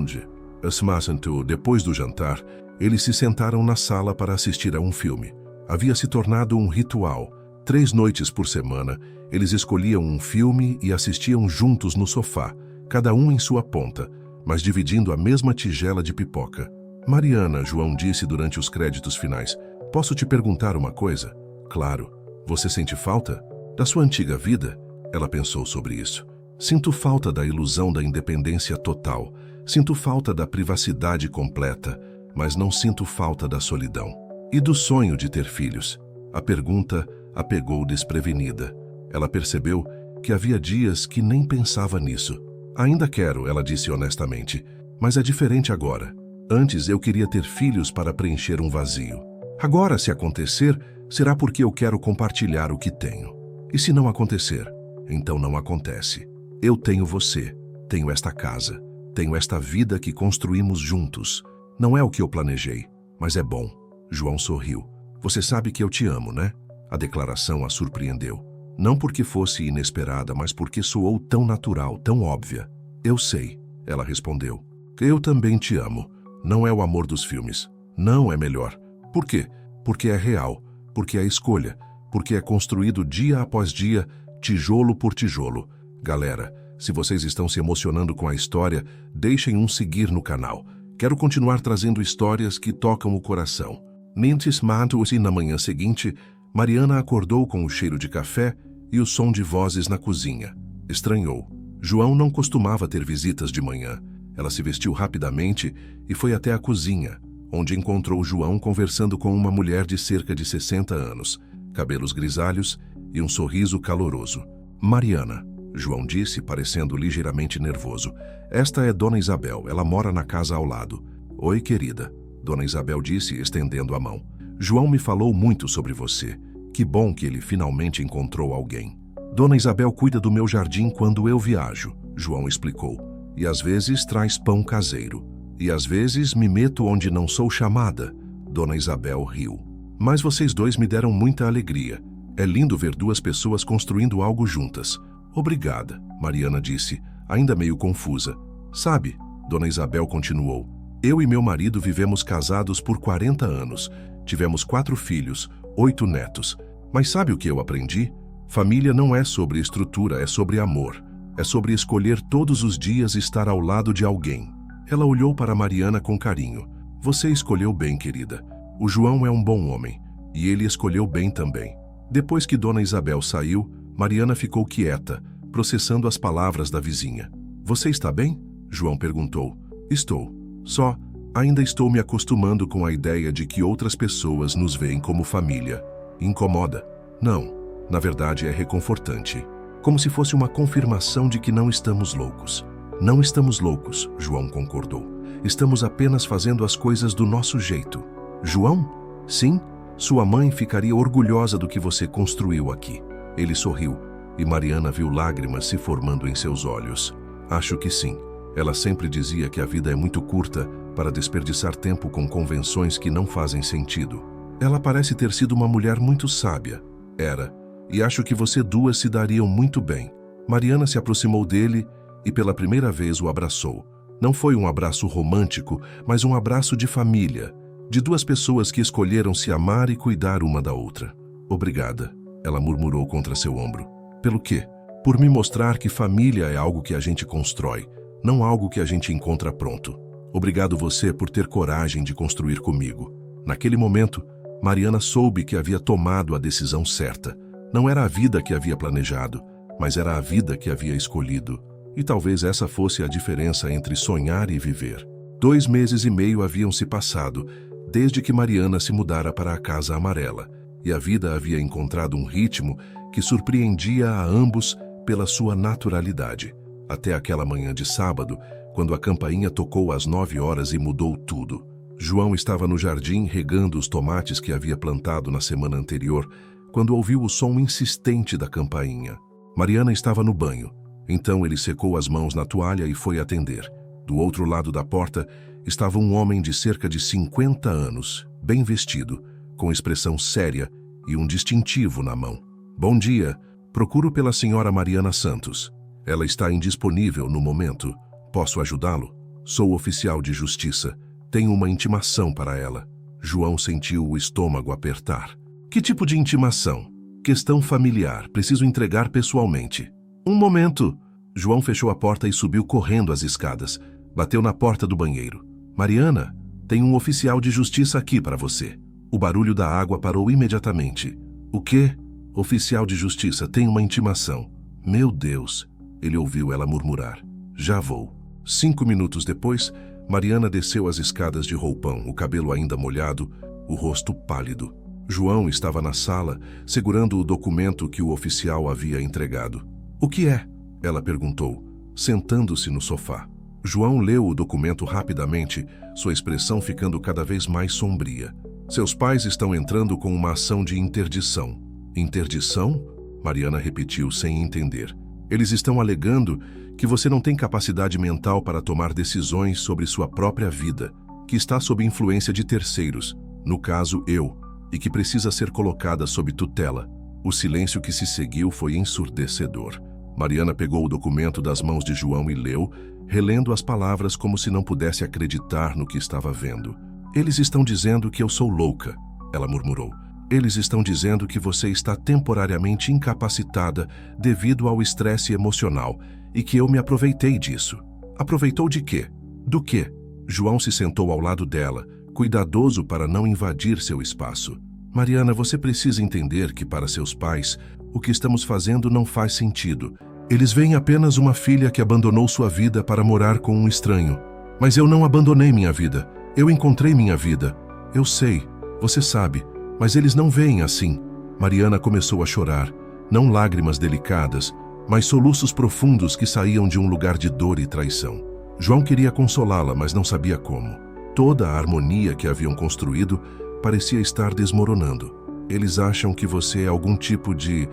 depois do jantar, eles se sentaram na sala para assistir a um filme. Havia se tornado um ritual. 3 noites por semana, eles escolhiam um filme e assistiam juntos no sofá, cada um em sua ponta, mas dividindo a mesma tigela de pipoca. Mariana, João disse durante os créditos finais, posso te perguntar uma coisa? Claro. Você sente falta? Da sua antiga vida? Ela pensou sobre isso. Sinto falta da ilusão da independência total. Sinto falta da privacidade completa, mas não sinto falta da solidão. E do sonho de ter filhos? A pergunta a pegou desprevenida. Ela percebeu que havia dias que nem pensava nisso. Ainda quero, ela disse honestamente, mas é diferente agora. Antes eu queria ter filhos para preencher um vazio. Agora, se acontecer, será porque eu quero compartilhar o que tenho. E se não acontecer, então não acontece. Eu tenho você, tenho esta casa, tenho esta vida que construímos juntos. Não é o que eu planejei, mas é bom. João sorriu. Você sabe que eu te amo, né? A declaração a surpreendeu. Não porque fosse inesperada, mas porque soou tão natural, tão óbvia. Eu sei, ela respondeu. Eu também te amo. Não é o amor dos filmes. Não é melhor. Por quê? Porque é real. Porque é escolha. Porque é construído dia após dia, tijolo por tijolo. Galera, se vocês estão se emocionando com a história, deixem um seguir no canal. Quero continuar trazendo histórias que tocam o coração. Nintes matos e na manhã seguinte, Mariana acordou com o cheiro de café e o som de vozes na cozinha. Estranhou. João não costumava ter visitas de manhã. Ela se vestiu rapidamente e foi até a cozinha, onde encontrou João conversando com uma mulher de cerca de 60 anos, cabelos grisalhos e um sorriso caloroso. Mariana, João disse, parecendo ligeiramente nervoso. Esta é Dona Isabel, ela mora na casa ao lado. Oi, querida, Dona Isabel disse, estendendo a mão. João me falou muito sobre você. Que bom que ele finalmente encontrou alguém. Dona Isabel cuida do meu jardim quando eu viajo, João explicou. E às vezes traz pão caseiro. E às vezes me meto onde não sou chamada. Dona Isabel riu. Mas vocês dois me deram muita alegria. É lindo ver duas pessoas construindo algo juntas. Obrigada, Mariana disse, ainda meio confusa. Sabe, Dona Isabel continuou, eu e meu marido vivemos casados por 40 anos. Tivemos 4 filhos, 8 netos. Mas sabe o que eu aprendi? Família não é sobre estrutura, é sobre amor. É sobre escolher todos os dias estar ao lado de alguém. Ela olhou para Mariana com carinho. Você escolheu bem, querida. O João é um bom homem. E ele escolheu bem também. Depois que Dona Isabel saiu, Mariana ficou quieta, processando as palavras da vizinha. Você está bem? João perguntou. Estou. Só, ainda estou me acostumando com a ideia de que outras pessoas nos veem como família. Incomoda? Não. Na verdade, é reconfortante. Como se fosse uma confirmação de que não estamos loucos. Não estamos loucos, João concordou. Estamos apenas fazendo as coisas do nosso jeito. João? Sim, sua mãe ficaria orgulhosa do que você construiu aqui. Ele sorriu, e Mariana viu lágrimas se formando em seus olhos. Acho que sim. Ela sempre dizia que a vida é muito curta para desperdiçar tempo com convenções que não fazem sentido. Ela parece ter sido uma mulher muito sábia. Era. E acho que você duas se dariam muito bem. Mariana se aproximou dele e pela primeira vez o abraçou. Não foi um abraço romântico, mas um abraço de família, de duas pessoas que escolheram se amar e cuidar uma da outra. Obrigada, ela murmurou contra seu ombro. Pelo quê? Por me mostrar que família é algo que a gente constrói, não algo que a gente encontra pronto. Obrigado você por ter coragem de construir comigo. Naquele momento, Mariana soube que havia tomado a decisão certa. Não era a vida que havia planejado, mas era a vida que havia escolhido. E talvez essa fosse a diferença entre sonhar e viver. 2 meses e meio haviam se passado, desde que Mariana se mudara para a Casa Amarela, e a vida havia encontrado um ritmo que surpreendia a ambos pela sua naturalidade. Até aquela manhã de sábado, quando a campainha tocou às 9 horas e mudou tudo. João estava no jardim regando os tomates que havia plantado na semana anterior, quando ouviu o som insistente da campainha. Mariana estava no banho, então ele secou as mãos na toalha e foi atender. Do outro lado da porta estava um homem de cerca de 50 anos, bem vestido, com expressão séria e um distintivo na mão. Bom dia, procuro pela senhora Mariana Santos. Ela está indisponível no momento. Posso ajudá-lo? Sou oficial de justiça. Tenho uma intimação para ela. João sentiu o estômago apertar. Que tipo de intimação? Questão familiar. Preciso entregar pessoalmente. Um momento. João fechou a porta e subiu correndo as escadas. Bateu na porta do banheiro. Mariana, tem um oficial de justiça aqui para você. O barulho da água parou imediatamente. O quê? Oficial de justiça, tem uma intimação. Meu Deus, ele ouviu ela murmurar. Já vou. 5 minutos depois, Mariana desceu as escadas de roupão, o cabelo ainda molhado, o rosto pálido. João estava na sala, segurando o documento que o oficial havia entregado. O que é? Ela perguntou, sentando-se no sofá. João leu o documento rapidamente, sua expressão ficando cada vez mais sombria. Seus pais estão entrando com uma ação de interdição. Interdição? Mariana repetiu sem entender. Eles estão alegando que você não tem capacidade mental para tomar decisões sobre sua própria vida, que está sob influência de terceiros, no caso eu, e que precisa ser colocada sob tutela. O silêncio que se seguiu foi ensurdecedor. Mariana pegou o documento das mãos de João e leu, relendo as palavras como se não pudesse acreditar no que estava vendo. Eles estão dizendo que eu sou louca, ela murmurou. Eles estão dizendo que você está temporariamente incapacitada devido ao estresse emocional e que eu me aproveitei disso. Aproveitou de quê? Do quê? João se sentou ao lado dela, cuidadoso para não invadir seu espaço. Mariana, você precisa entender que para seus pais, o que estamos fazendo não faz sentido. Eles veem apenas uma filha que abandonou sua vida para morar com um estranho. Mas eu não abandonei minha vida. Eu encontrei minha vida. Eu sei, você sabe, mas eles não veem assim. Mariana começou a chorar, não lágrimas delicadas, mas soluços profundos que saíam de um lugar de dor e traição. João queria consolá-la, mas não sabia como. Toda a harmonia que haviam construído parecia estar desmoronando. Eles acham que você é algum tipo de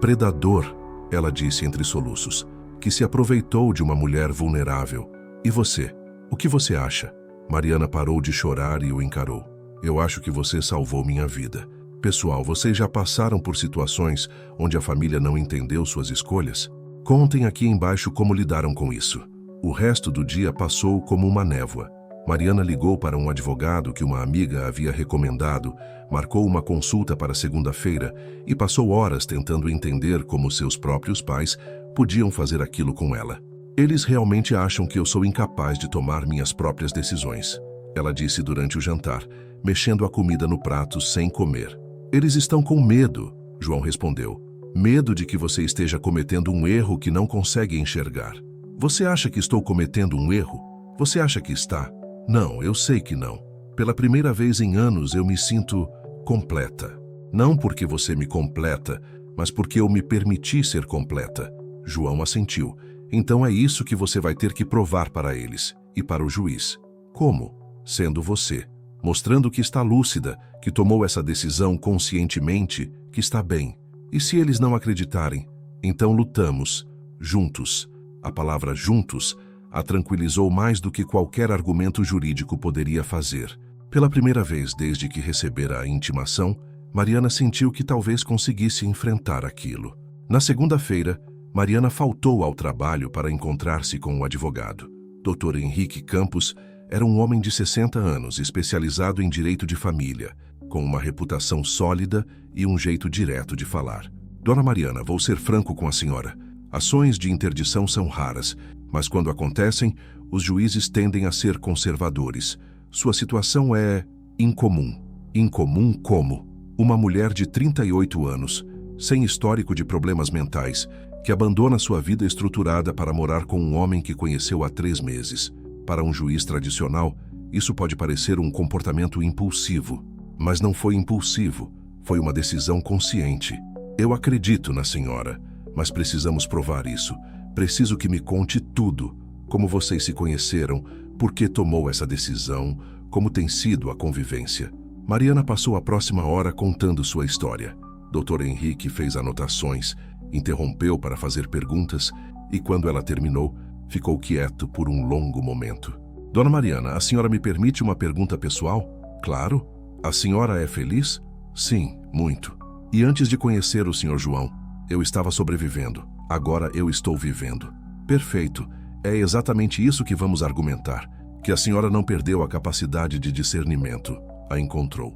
predador, ela disse entre soluços, que se aproveitou de uma mulher vulnerável. E você? O que você acha? Mariana parou de chorar e o encarou. Eu acho que você salvou minha vida. Pessoal, vocês já passaram por situações onde a família não entendeu suas escolhas? Contem aqui embaixo como lidaram com isso. O resto do dia passou como uma névoa. Mariana ligou para um advogado que uma amiga havia recomendado, marcou uma consulta para segunda-feira e passou horas tentando entender como seus próprios pais podiam fazer aquilo com ela. Eles realmente acham que eu sou incapaz de tomar minhas próprias decisões, ela disse durante o jantar, mexendo a comida no prato sem comer. Eles estão com medo, João respondeu. Medo de que você esteja cometendo um erro que não consegue enxergar. Você acha que estou cometendo um erro? Você acha que está? Não, eu sei que não. Pela primeira vez em anos eu me sinto completa. Não porque você me completa, mas porque eu me permiti ser completa. João assentiu. Então é isso que você vai ter que provar para eles e para o juiz. Como? Sendo você. Mostrando que está lúcida, que tomou essa decisão conscientemente, que está bem. E se eles não acreditarem? Então lutamos, juntos. A palavra juntos a tranquilizou mais do que qualquer argumento jurídico poderia fazer. Pela primeira vez desde que recebera a intimação, Mariana sentiu que talvez conseguisse enfrentar aquilo. Na segunda-feira, Mariana faltou ao trabalho para encontrar-se com o advogado. Dr. Henrique Campos era um homem de 60 anos, especializado em direito de família, com uma reputação sólida e um jeito direto de falar. Dona Mariana, vou ser franco com a senhora. Ações de interdição são raras, mas quando acontecem, os juízes tendem a ser conservadores. Sua situação é incomum. Incomum como? Uma mulher de 38 anos, sem histórico de problemas mentais, que abandona sua vida estruturada para morar com um homem que conheceu há 3 meses. Para um juiz tradicional, isso pode parecer um comportamento impulsivo. Mas não foi impulsivo, foi uma decisão consciente. Eu acredito na senhora, mas precisamos provar isso. Preciso que me conte tudo, como vocês se conheceram, por que tomou essa decisão, como tem sido a convivência. Mariana passou a próxima hora contando sua história. Dr. Henrique fez anotações, interrompeu para fazer perguntas e, quando ela terminou, ficou quieto por um longo momento. Dona Mariana, a senhora me permite uma pergunta pessoal? Claro. A senhora é feliz? Sim, muito. E antes de conhecer o Sr. João, eu estava sobrevivendo. Agora eu estou vivendo. Perfeito. É exatamente isso que vamos argumentar. Que a senhora não perdeu a capacidade de discernimento. A encontrou.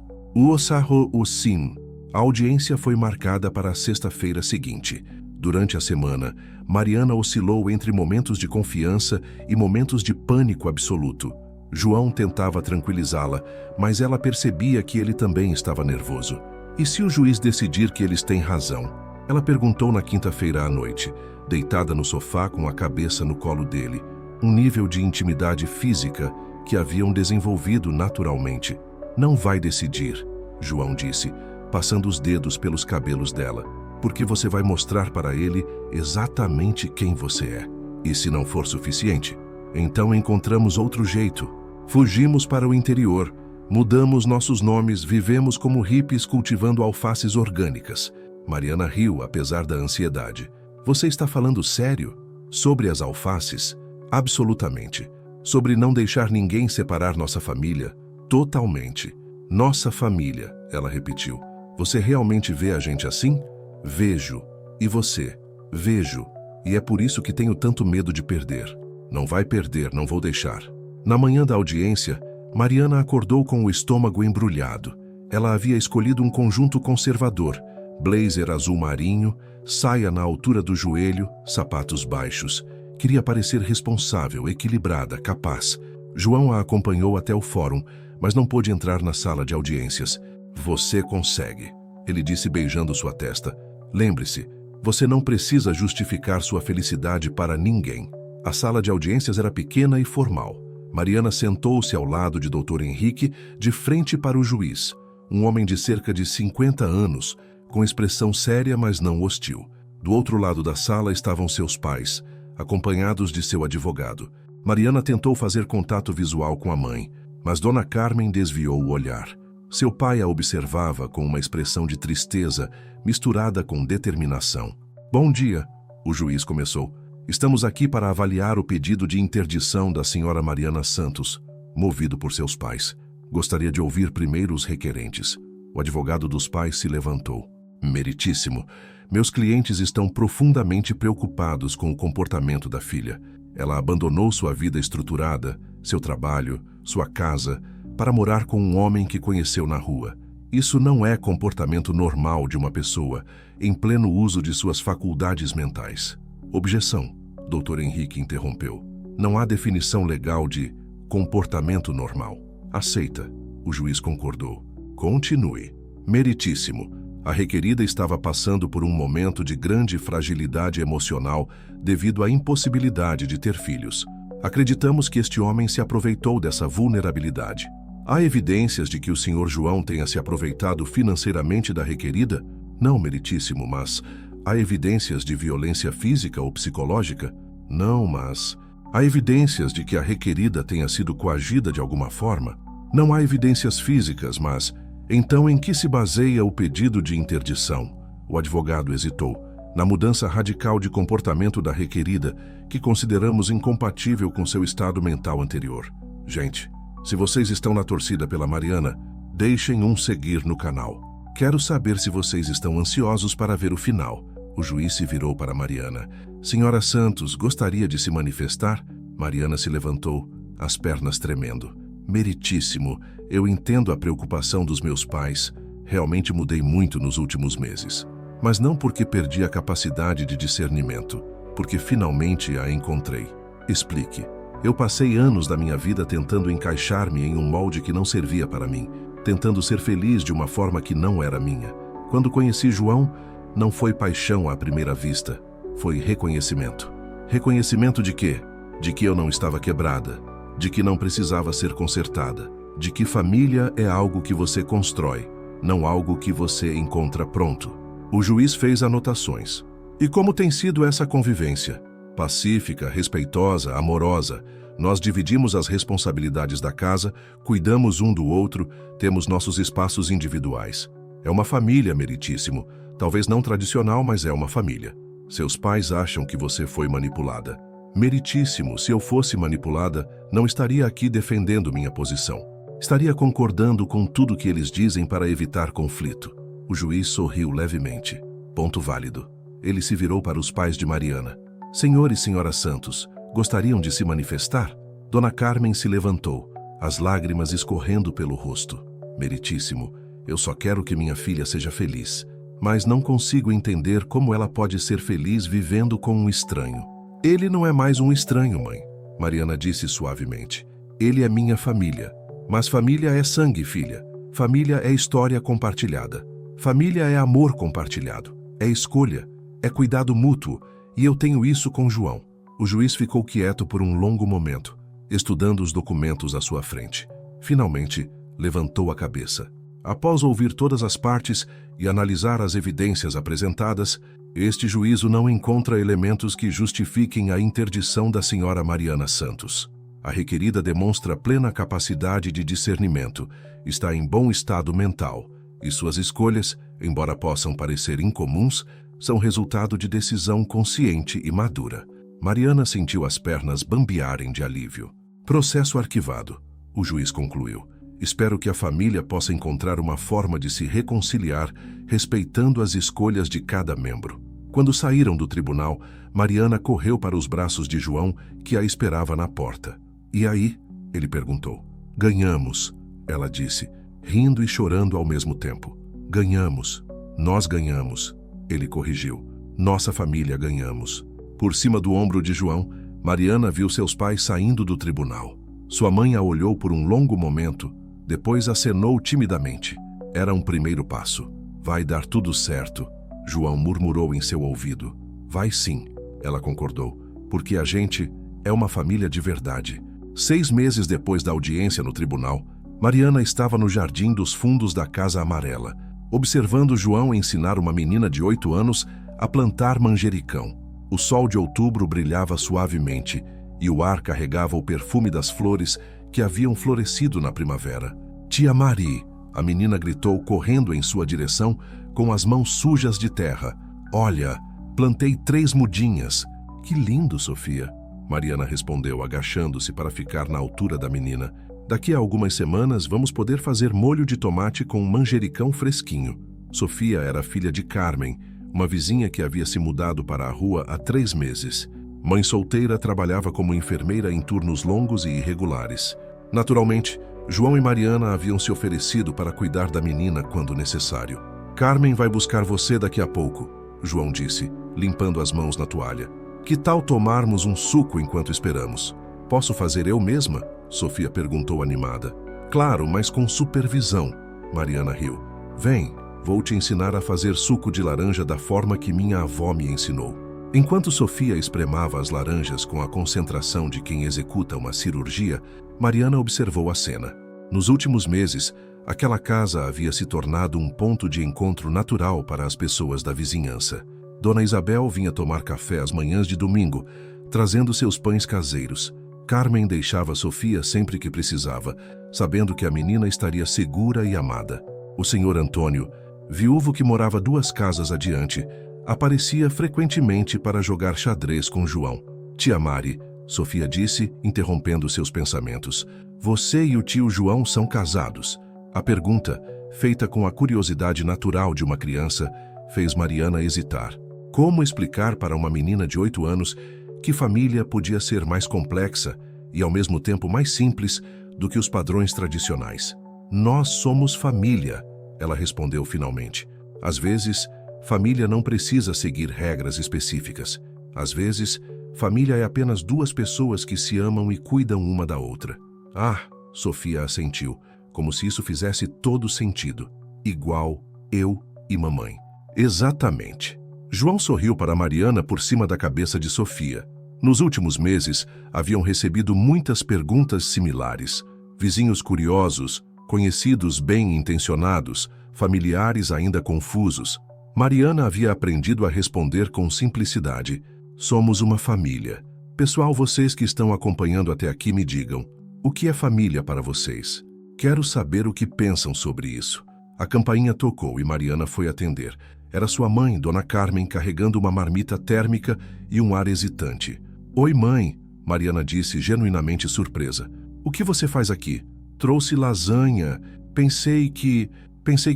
Sim. A audiência foi marcada para a sexta-feira seguinte. Durante a semana, Mariana oscilou entre momentos de confiança e momentos de pânico absoluto. João tentava tranquilizá-la, mas ela percebia que ele também estava nervoso. E se o juiz decidir que eles têm razão? Ela perguntou na quinta-feira à noite, deitada no sofá com a cabeça no colo dele, um nível de intimidade física que haviam desenvolvido naturalmente. Não vai decidir, João disse, passando os dedos pelos cabelos dela, porque você vai mostrar para ele exatamente quem você é. E se não for suficiente, então encontramos outro jeito. Fugimos para o interior, mudamos nossos nomes, vivemos como hippies cultivando alfaces orgânicas. Mariana riu, apesar da ansiedade. Você está falando sério? Sobre as alfaces? Absolutamente. Sobre não deixar ninguém separar nossa família? Totalmente. Nossa família, ela repetiu. Você realmente vê a gente assim? Vejo. E você? Vejo. E é por isso que tenho tanto medo de perder. Não vai perder, não vou deixar. Na manhã da audiência, Mariana acordou com o estômago embrulhado. Ela havia escolhido um conjunto conservador, blazer azul marinho, saia na altura do joelho, sapatos baixos. Queria parecer responsável, equilibrada, capaz. João a acompanhou até o fórum, mas não pôde entrar na sala de audiências. Você consegue, ele disse beijando sua testa. Lembre-se, você não precisa justificar sua felicidade para ninguém. A sala de audiências era pequena e formal. Mariana sentou-se ao lado de Dr. Henrique, de frente para o juiz, um homem de cerca de 50 anos, com expressão séria, mas não hostil. Do outro lado da sala estavam seus pais, acompanhados de seu advogado. Mariana tentou fazer contato visual com a mãe, mas Dona Carmen desviou o olhar. Seu pai a observava com uma expressão de tristeza, misturada com determinação. Bom dia, o juiz começou. Estamos aqui para avaliar o pedido de interdição da senhora Mariana Santos, movido por seus pais. Gostaria de ouvir primeiro os requerentes. O advogado dos pais se levantou. Meritíssimo, meus clientes estão profundamente preocupados com o comportamento da filha. Ela abandonou sua vida estruturada, seu trabalho, sua casa, para morar com um homem que conheceu na rua. Isso não é comportamento normal de uma pessoa, em pleno uso de suas faculdades mentais. Objeção, Dr. Henrique interrompeu. Não há definição legal de comportamento normal. Aceita, o juiz concordou. Continue. Meritíssimo, a requerida estava passando por um momento de grande fragilidade emocional devido à impossibilidade de ter filhos. Acreditamos que este homem se aproveitou dessa vulnerabilidade. Há evidências de que o Sr. João tenha se aproveitado financeiramente da requerida? Não, meritíssimo, mas há evidências de violência física ou psicológica? Não, mas há evidências de que a requerida tenha sido coagida de alguma forma? Não há evidências físicas, mas então em que se baseia o pedido de interdição? O advogado hesitou. Na mudança radical de comportamento da requerida, que consideramos incompatível com seu estado mental anterior. Gente, se vocês estão na torcida pela Mariana, deixem um seguir no canal. Quero saber se vocês estão ansiosos para ver o final. O juiz se virou para Mariana. Senhora Santos, gostaria de se manifestar? Mariana se levantou, as pernas tremendo. Meritíssimo, eu entendo a preocupação dos meus pais. Realmente mudei muito nos últimos meses. Mas não porque perdi a capacidade de discernimento, porque finalmente a encontrei. Explique. Eu passei anos da minha vida tentando encaixar-me em um molde que não servia para mim, tentando ser feliz de uma forma que não era minha. Quando conheci João, não foi paixão à primeira vista, foi reconhecimento. Reconhecimento de quê? De que eu não estava quebrada, de que não precisava ser consertada, de que família é algo que você constrói, não algo que você encontra pronto. O juiz fez anotações. E como tem sido essa convivência? Pacífica, respeitosa, amorosa. Nós dividimos as responsabilidades da casa, cuidamos um do outro, temos nossos espaços individuais. É uma família, meritíssimo. Talvez não tradicional, mas é uma família. Seus pais acham que você foi manipulada. Meritíssimo, se eu fosse manipulada, não estaria aqui defendendo minha posição. Estaria concordando com tudo que eles dizem para evitar conflito. O juiz sorriu levemente. Ponto válido. Ele se virou para os pais de Mariana. Senhor e senhora Santos, gostariam de se manifestar? Dona Carmen se levantou, as lágrimas escorrendo pelo rosto. Meritíssimo, eu só quero que minha filha seja feliz, mas não consigo entender como ela pode ser feliz vivendo com um estranho. Ele não é mais um estranho, mãe, Mariana disse suavemente. Ele é minha família. Mas família é sangue, filha. Família é história compartilhada. Família é amor compartilhado. É escolha. É cuidado mútuo. E eu tenho isso com João. O juiz ficou quieto por um longo momento, estudando os documentos à sua frente. Finalmente, levantou a cabeça. Após ouvir todas as partes e analisar as evidências apresentadas, este juízo não encontra elementos que justifiquem a interdição da senhora Mariana Santos. A requerida demonstra plena capacidade de discernimento, está em bom estado mental, e suas escolhas, embora possam parecer incomuns, são resultado de decisão consciente e madura. Mariana sentiu as pernas bambearem de alívio. Processo arquivado. O juiz concluiu. Espero que a família possa encontrar uma forma de se reconciliar, respeitando as escolhas de cada membro. Quando saíram do tribunal, Mariana correu para os braços de João, que a esperava na porta. "E aí?" ele perguntou. "Ganhamos", ela disse, rindo e chorando ao mesmo tempo. "Ganhamos. Nós ganhamos", ele corrigiu. "Nossa família ganhamos." Por cima do ombro de João, Mariana viu seus pais saindo do tribunal. Sua mãe a olhou por um longo momento, depois acenou timidamente. Era um primeiro passo. "Vai dar tudo certo", João murmurou em seu ouvido. "Vai sim", ela concordou, "porque a gente é uma família de verdade." 6 meses depois da audiência no tribunal, Mariana estava no jardim dos fundos da Casa Amarela, observando João ensinar uma menina de 8 anos a plantar manjericão. O sol de outubro brilhava suavemente e o ar carregava o perfume das flores que haviam florescido na primavera. "Tia Mari", a menina gritou correndo em sua direção com as mãos sujas de terra. "Olha, plantei 3 mudinhas." "Que lindo, Sofia", Mariana respondeu, agachando-se para ficar na altura da menina. "Daqui a algumas semanas vamos poder fazer molho de tomate com manjericão fresquinho." Sofia era filha de Carmen, uma vizinha que havia se mudado para a rua há 3 meses. Mãe solteira, trabalhava como enfermeira em turnos longos e irregulares. Naturalmente, João e Mariana haviam se oferecido para cuidar da menina quando necessário. "Carmen vai buscar você daqui a pouco", João disse, limpando as mãos na toalha. "Que tal tomarmos um suco enquanto esperamos?" "Posso fazer eu mesma?", Sofia perguntou animada. "Claro, mas com supervisão", Mariana riu. "Vem, vou te ensinar a fazer suco de laranja da forma que minha avó me ensinou." Enquanto Sofia espremava as laranjas com a concentração de quem executa uma cirurgia, Mariana observou a cena. Nos últimos meses, aquela casa havia se tornado um ponto de encontro natural para as pessoas da vizinhança. Dona Isabel vinha tomar café às manhãs de domingo, trazendo seus pães caseiros. Carmen deixava Sofia sempre que precisava, sabendo que a menina estaria segura e amada. O senhor Antônio, viúvo que morava 2 casas adiante, aparecia frequentemente para jogar xadrez com João. "Tia Mari", Sofia disse, interrompendo seus pensamentos, "você e o tio João são casados?" A pergunta, feita com a curiosidade natural de uma criança, fez Mariana hesitar. Como explicar para uma menina de 8 anos que família podia ser mais complexa e, ao mesmo tempo, mais simples do que os padrões tradicionais? "Nós somos família", ela respondeu finalmente. "Às vezes, família não precisa seguir regras específicas. Às vezes, família é apenas 2 pessoas que se amam e cuidam uma da outra." "Ah", Sofia assentiu, como se isso fizesse todo sentido. "Igual eu e mamãe." "Exatamente." João sorriu para Mariana por cima da cabeça de Sofia. Nos últimos meses, haviam recebido muitas perguntas similares. Vizinhos curiosos, conhecidos bem-intencionados, familiares ainda confusos. Mariana havia aprendido a responder com simplicidade. "Somos uma família." Pessoal, vocês que estão acompanhando até aqui me digam, o que é família para vocês? Quero saber o que pensam sobre isso. A campainha tocou e Mariana foi atender. Era sua mãe, Dona Carmen, carregando uma marmita térmica e um ar hesitante. "Oi, mãe", Mariana disse, genuinamente surpresa. "O que você faz aqui?" "Trouxe lasanha. Pensei que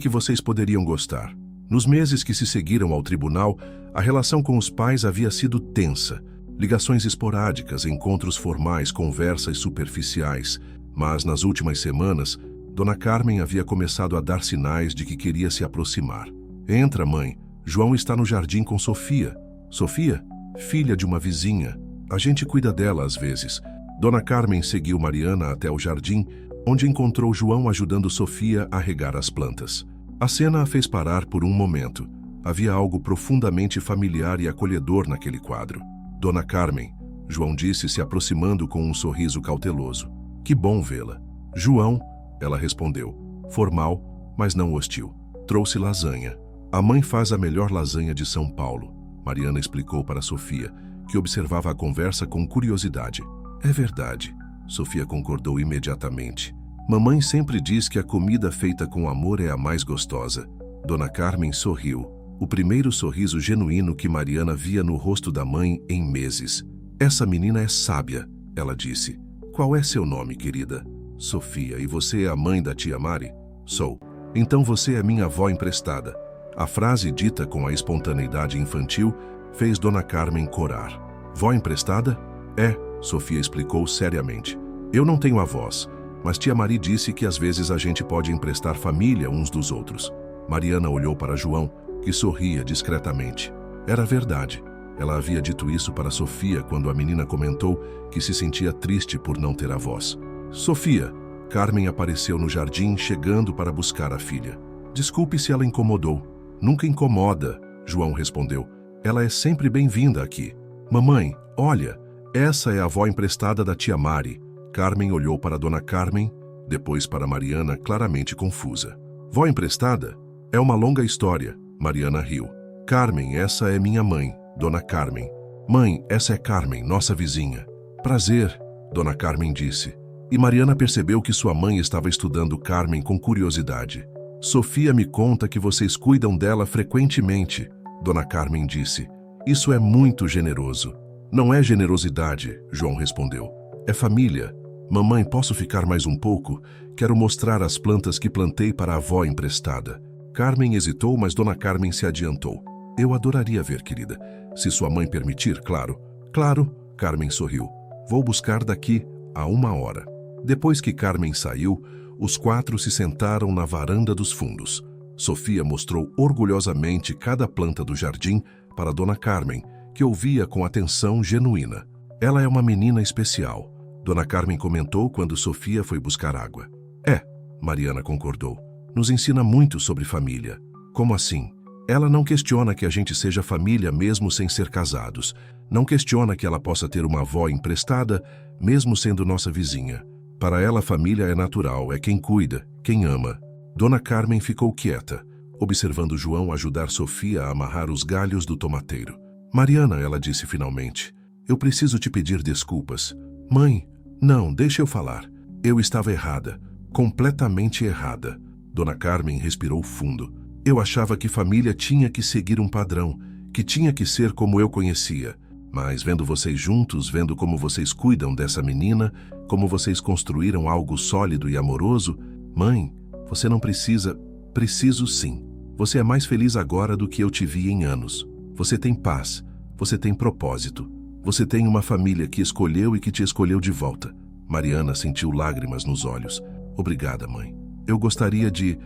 vocês poderiam gostar." Nos meses que se seguiram ao tribunal, a relação com os pais havia sido tensa. Ligações esporádicas, encontros formais, conversas superficiais. Mas, nas últimas semanas, Dona Carmen havia começado a dar sinais de que queria se aproximar. "Entra, mãe. João está no jardim com Sofia." "Sofia? Filha de uma vizinha. A gente cuida dela às vezes." Dona Carmen seguiu Mariana até o jardim, onde encontrou João ajudando Sofia a regar as plantas. A cena a fez parar por um momento. Havia algo profundamente familiar e acolhedor naquele quadro. "Dona Carmen", João disse, se aproximando com um sorriso cauteloso. "Que bom vê-la." "João", ela respondeu, formal, mas não hostil. "Trouxe lasanha. A mãe faz a melhor lasanha de São Paulo", Mariana explicou para Sofia, que observava a conversa com curiosidade. "É verdade", Sofia concordou imediatamente. "Mamãe sempre diz que a comida feita com amor é a mais gostosa." Dona Carmen sorriu, o primeiro sorriso genuíno que Mariana via no rosto da mãe em meses. "Essa menina é sábia", ela disse. "Qual é seu nome, querida?" Sofia, e você é a mãe da tia Mari? Sou. Então você é minha avó emprestada. A frase dita com a espontaneidade infantil fez Dona Carmen corar. Vó emprestada? É, Sofia explicou seriamente. Eu não tenho avós, mas tia Mari disse que às vezes a gente pode emprestar família uns dos outros. Mariana olhou para João, que sorria discretamente. Era verdade. Ela havia dito isso para Sofia quando a menina comentou que se sentia triste por não ter avós. Sofia, Carmen apareceu no jardim chegando para buscar a filha. Desculpe se ela incomodou. Nunca incomoda, João respondeu. Ela é sempre bem-vinda aqui. Mamãe, olha, essa é a avó emprestada da tia Mari. Carmen olhou para Dona Carmen, depois para Mariana, claramente confusa. Vó emprestada? É uma longa história. Mariana riu. Carmen, essa é minha mãe, Dona Carmen. Mãe, essa é Carmen, nossa vizinha. Prazer, Dona Carmen disse. E Mariana percebeu que sua mãe estava estudando Carmen com curiosidade. Sofia me conta que vocês cuidam dela frequentemente, Dona Carmen disse. Isso é muito generoso. Não é generosidade, João respondeu. É família. Mamãe, posso ficar mais um pouco? Quero mostrar as plantas que plantei para a avó emprestada. Carmen hesitou, mas Dona Carmen se adiantou. Eu adoraria ver, querida. Se sua mãe permitir, claro. Claro, Carmen sorriu. Vou buscar daqui a 1 hora. Depois que Carmen saiu, os 4 se sentaram na varanda dos fundos. Sofia mostrou orgulhosamente cada planta do jardim para Dona Carmen, que ouvia com atenção genuína. Ela é uma menina especial, Dona Carmen comentou quando Sofia foi buscar água. É, Mariana concordou. Nos ensina muito sobre família. Como assim? Ela não questiona que a gente seja família mesmo sem ser casados. Não questiona que ela possa ter uma avó emprestada, mesmo sendo nossa vizinha. Para ela, família é natural, é quem cuida, quem ama. Dona Carmen ficou quieta, observando João ajudar Sofia a amarrar os galhos do tomateiro. Mariana, ela disse finalmente, eu preciso te pedir desculpas. Mãe, não, deixa eu falar. Eu estava errada, completamente errada. Dona Carmen respirou fundo. Eu achava que família tinha que seguir um padrão, que tinha que ser como eu conhecia. Mas vendo vocês juntos, vendo como vocês cuidam dessa menina, como vocês construíram algo sólido e amoroso, mãe, você não precisa... Preciso sim. Você é mais feliz agora do que eu te vi em anos. Você tem paz, você tem propósito. Você tem uma família que escolheu e que te escolheu de volta. Mariana sentiu lágrimas nos olhos. Obrigada, mãe. Eu gostaria de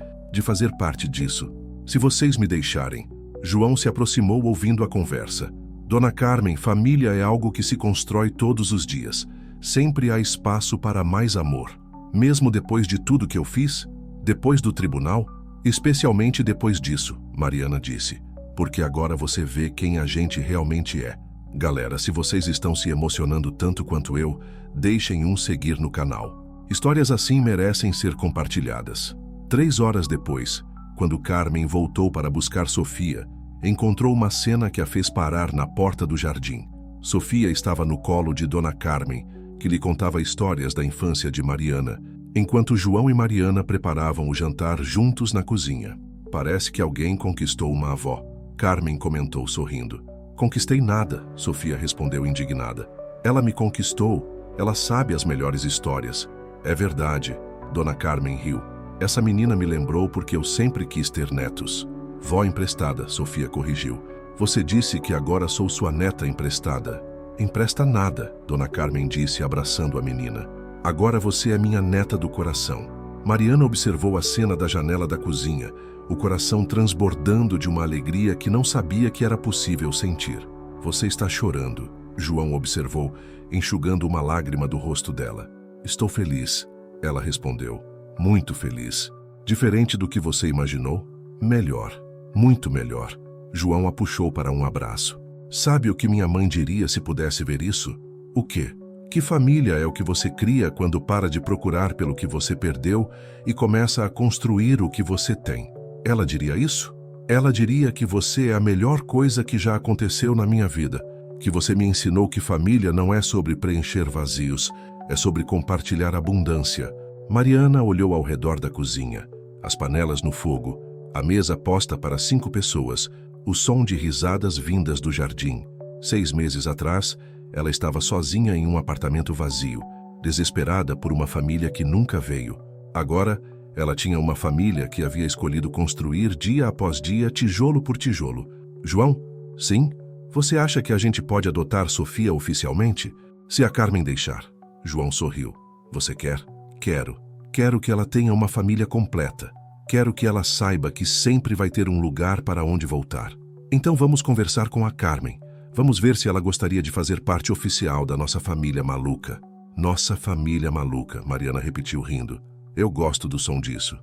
fazer parte disso. Se vocês me deixarem. João se aproximou ouvindo a conversa. Dona Carmen, família é algo que se constrói todos os dias. Sempre há espaço para mais amor. Mesmo depois de tudo que eu fiz, depois do tribunal, especialmente depois disso, Mariana disse. Porque agora você vê quem a gente realmente é. Galera, se vocês estão se emocionando tanto quanto eu, deixem um seguir no canal. Histórias assim merecem ser compartilhadas. 3 horas depois, quando Carmen voltou para buscar Sofia, encontrou uma cena que a fez parar na porta do jardim. Sofia estava no colo de Dona Carmen, que lhe contava histórias da infância de Mariana, enquanto João e Mariana preparavam o jantar juntos na cozinha. Parece que alguém conquistou uma avó, Carmen comentou sorrindo. Conquistei nada, Sofia respondeu indignada. Ela me conquistou, ela sabe as melhores histórias. É verdade, Dona Carmen riu. Essa menina me lembrou porque eu sempre quis ter netos. Vó emprestada, Sofia corrigiu. Você disse que agora sou sua neta emprestada. Empresta nada, Dona Carmen disse abraçando a menina. Agora você é minha neta do coração. Mariana observou a cena da janela da cozinha, o coração transbordando de uma alegria que não sabia que era possível sentir. Você está chorando, João observou, enxugando uma lágrima do rosto dela. Estou feliz, ela respondeu. Muito feliz. Diferente do que você imaginou? Melhor. Muito melhor. João a puxou para um abraço. Sabe o que minha mãe diria se pudesse ver isso? O quê? Que família é o que você cria quando para de procurar pelo que você perdeu e começa a construir o que você tem? Ela diria isso? Ela diria que você é a melhor coisa que já aconteceu na minha vida, que você me ensinou que família não é sobre preencher vazios, é sobre compartilhar abundância. Mariana olhou ao redor da cozinha, as panelas no fogo, a mesa posta para 5 pessoas, o som de risadas vindas do jardim. 6 meses atrás, ela estava sozinha em um apartamento vazio, desesperada por uma família que nunca veio. Agora, ela tinha uma família que havia escolhido construir dia após dia, tijolo por tijolo. João, sim? Você acha que a gente pode adotar Sofia oficialmente? Se a Carmen deixar. João sorriu. Você quer? Quero. Quero que ela tenha uma família completa. Quero que ela saiba que sempre vai ter um lugar para onde voltar. Então vamos conversar com a Carmen. Vamos ver se ela gostaria de fazer parte oficial da nossa família maluca. Nossa família maluca, Mariana repetiu rindo. Eu gosto do som disso.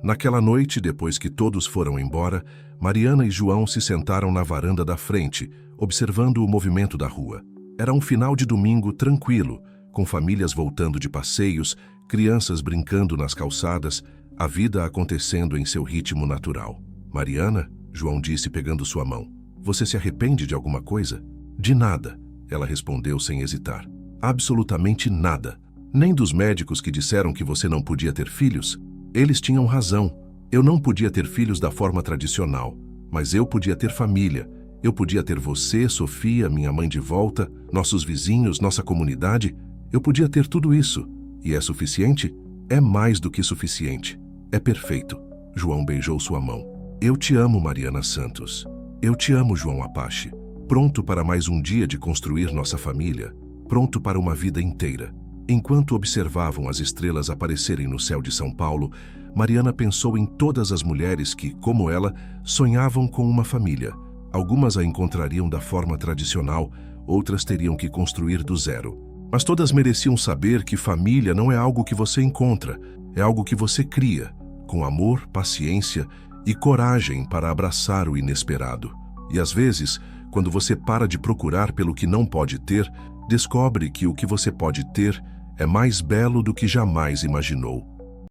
Naquela noite, depois que todos foram embora, Mariana e João se sentaram na varanda da frente, observando o movimento da rua. Era um final de domingo tranquilo, com famílias voltando de passeios, crianças brincando nas calçadas, a vida acontecendo em seu ritmo natural. Mariana, João disse pegando sua mão, você se arrepende de alguma coisa? De nada, ela respondeu sem hesitar. Absolutamente nada. Nem dos médicos que disseram que você não podia ter filhos. Eles tinham razão. Eu não podia ter filhos da forma tradicional, mas eu podia ter família. Eu podia ter você, Sofia, minha mãe de volta, nossos vizinhos, nossa comunidade. Eu podia ter tudo isso. E é suficiente? É mais do que suficiente. É perfeito. João beijou sua mão. Eu te amo, Mariana Santos. Eu te amo, João Apache. Pronto para mais um dia de construir nossa família. Pronto para uma vida inteira. Enquanto observavam as estrelas aparecerem no céu de São Paulo, Mariana pensou em todas as mulheres que, como ela, sonhavam com uma família. Algumas a encontrariam da forma tradicional, outras teriam que construir do zero. Mas todas mereciam saber que família não é algo que você encontra, é algo que você cria, com amor, paciência e coragem para abraçar o inesperado. E às vezes, quando você para de procurar pelo que não pode ter, descobre que o que você pode ter é mais belo do que jamais imaginou.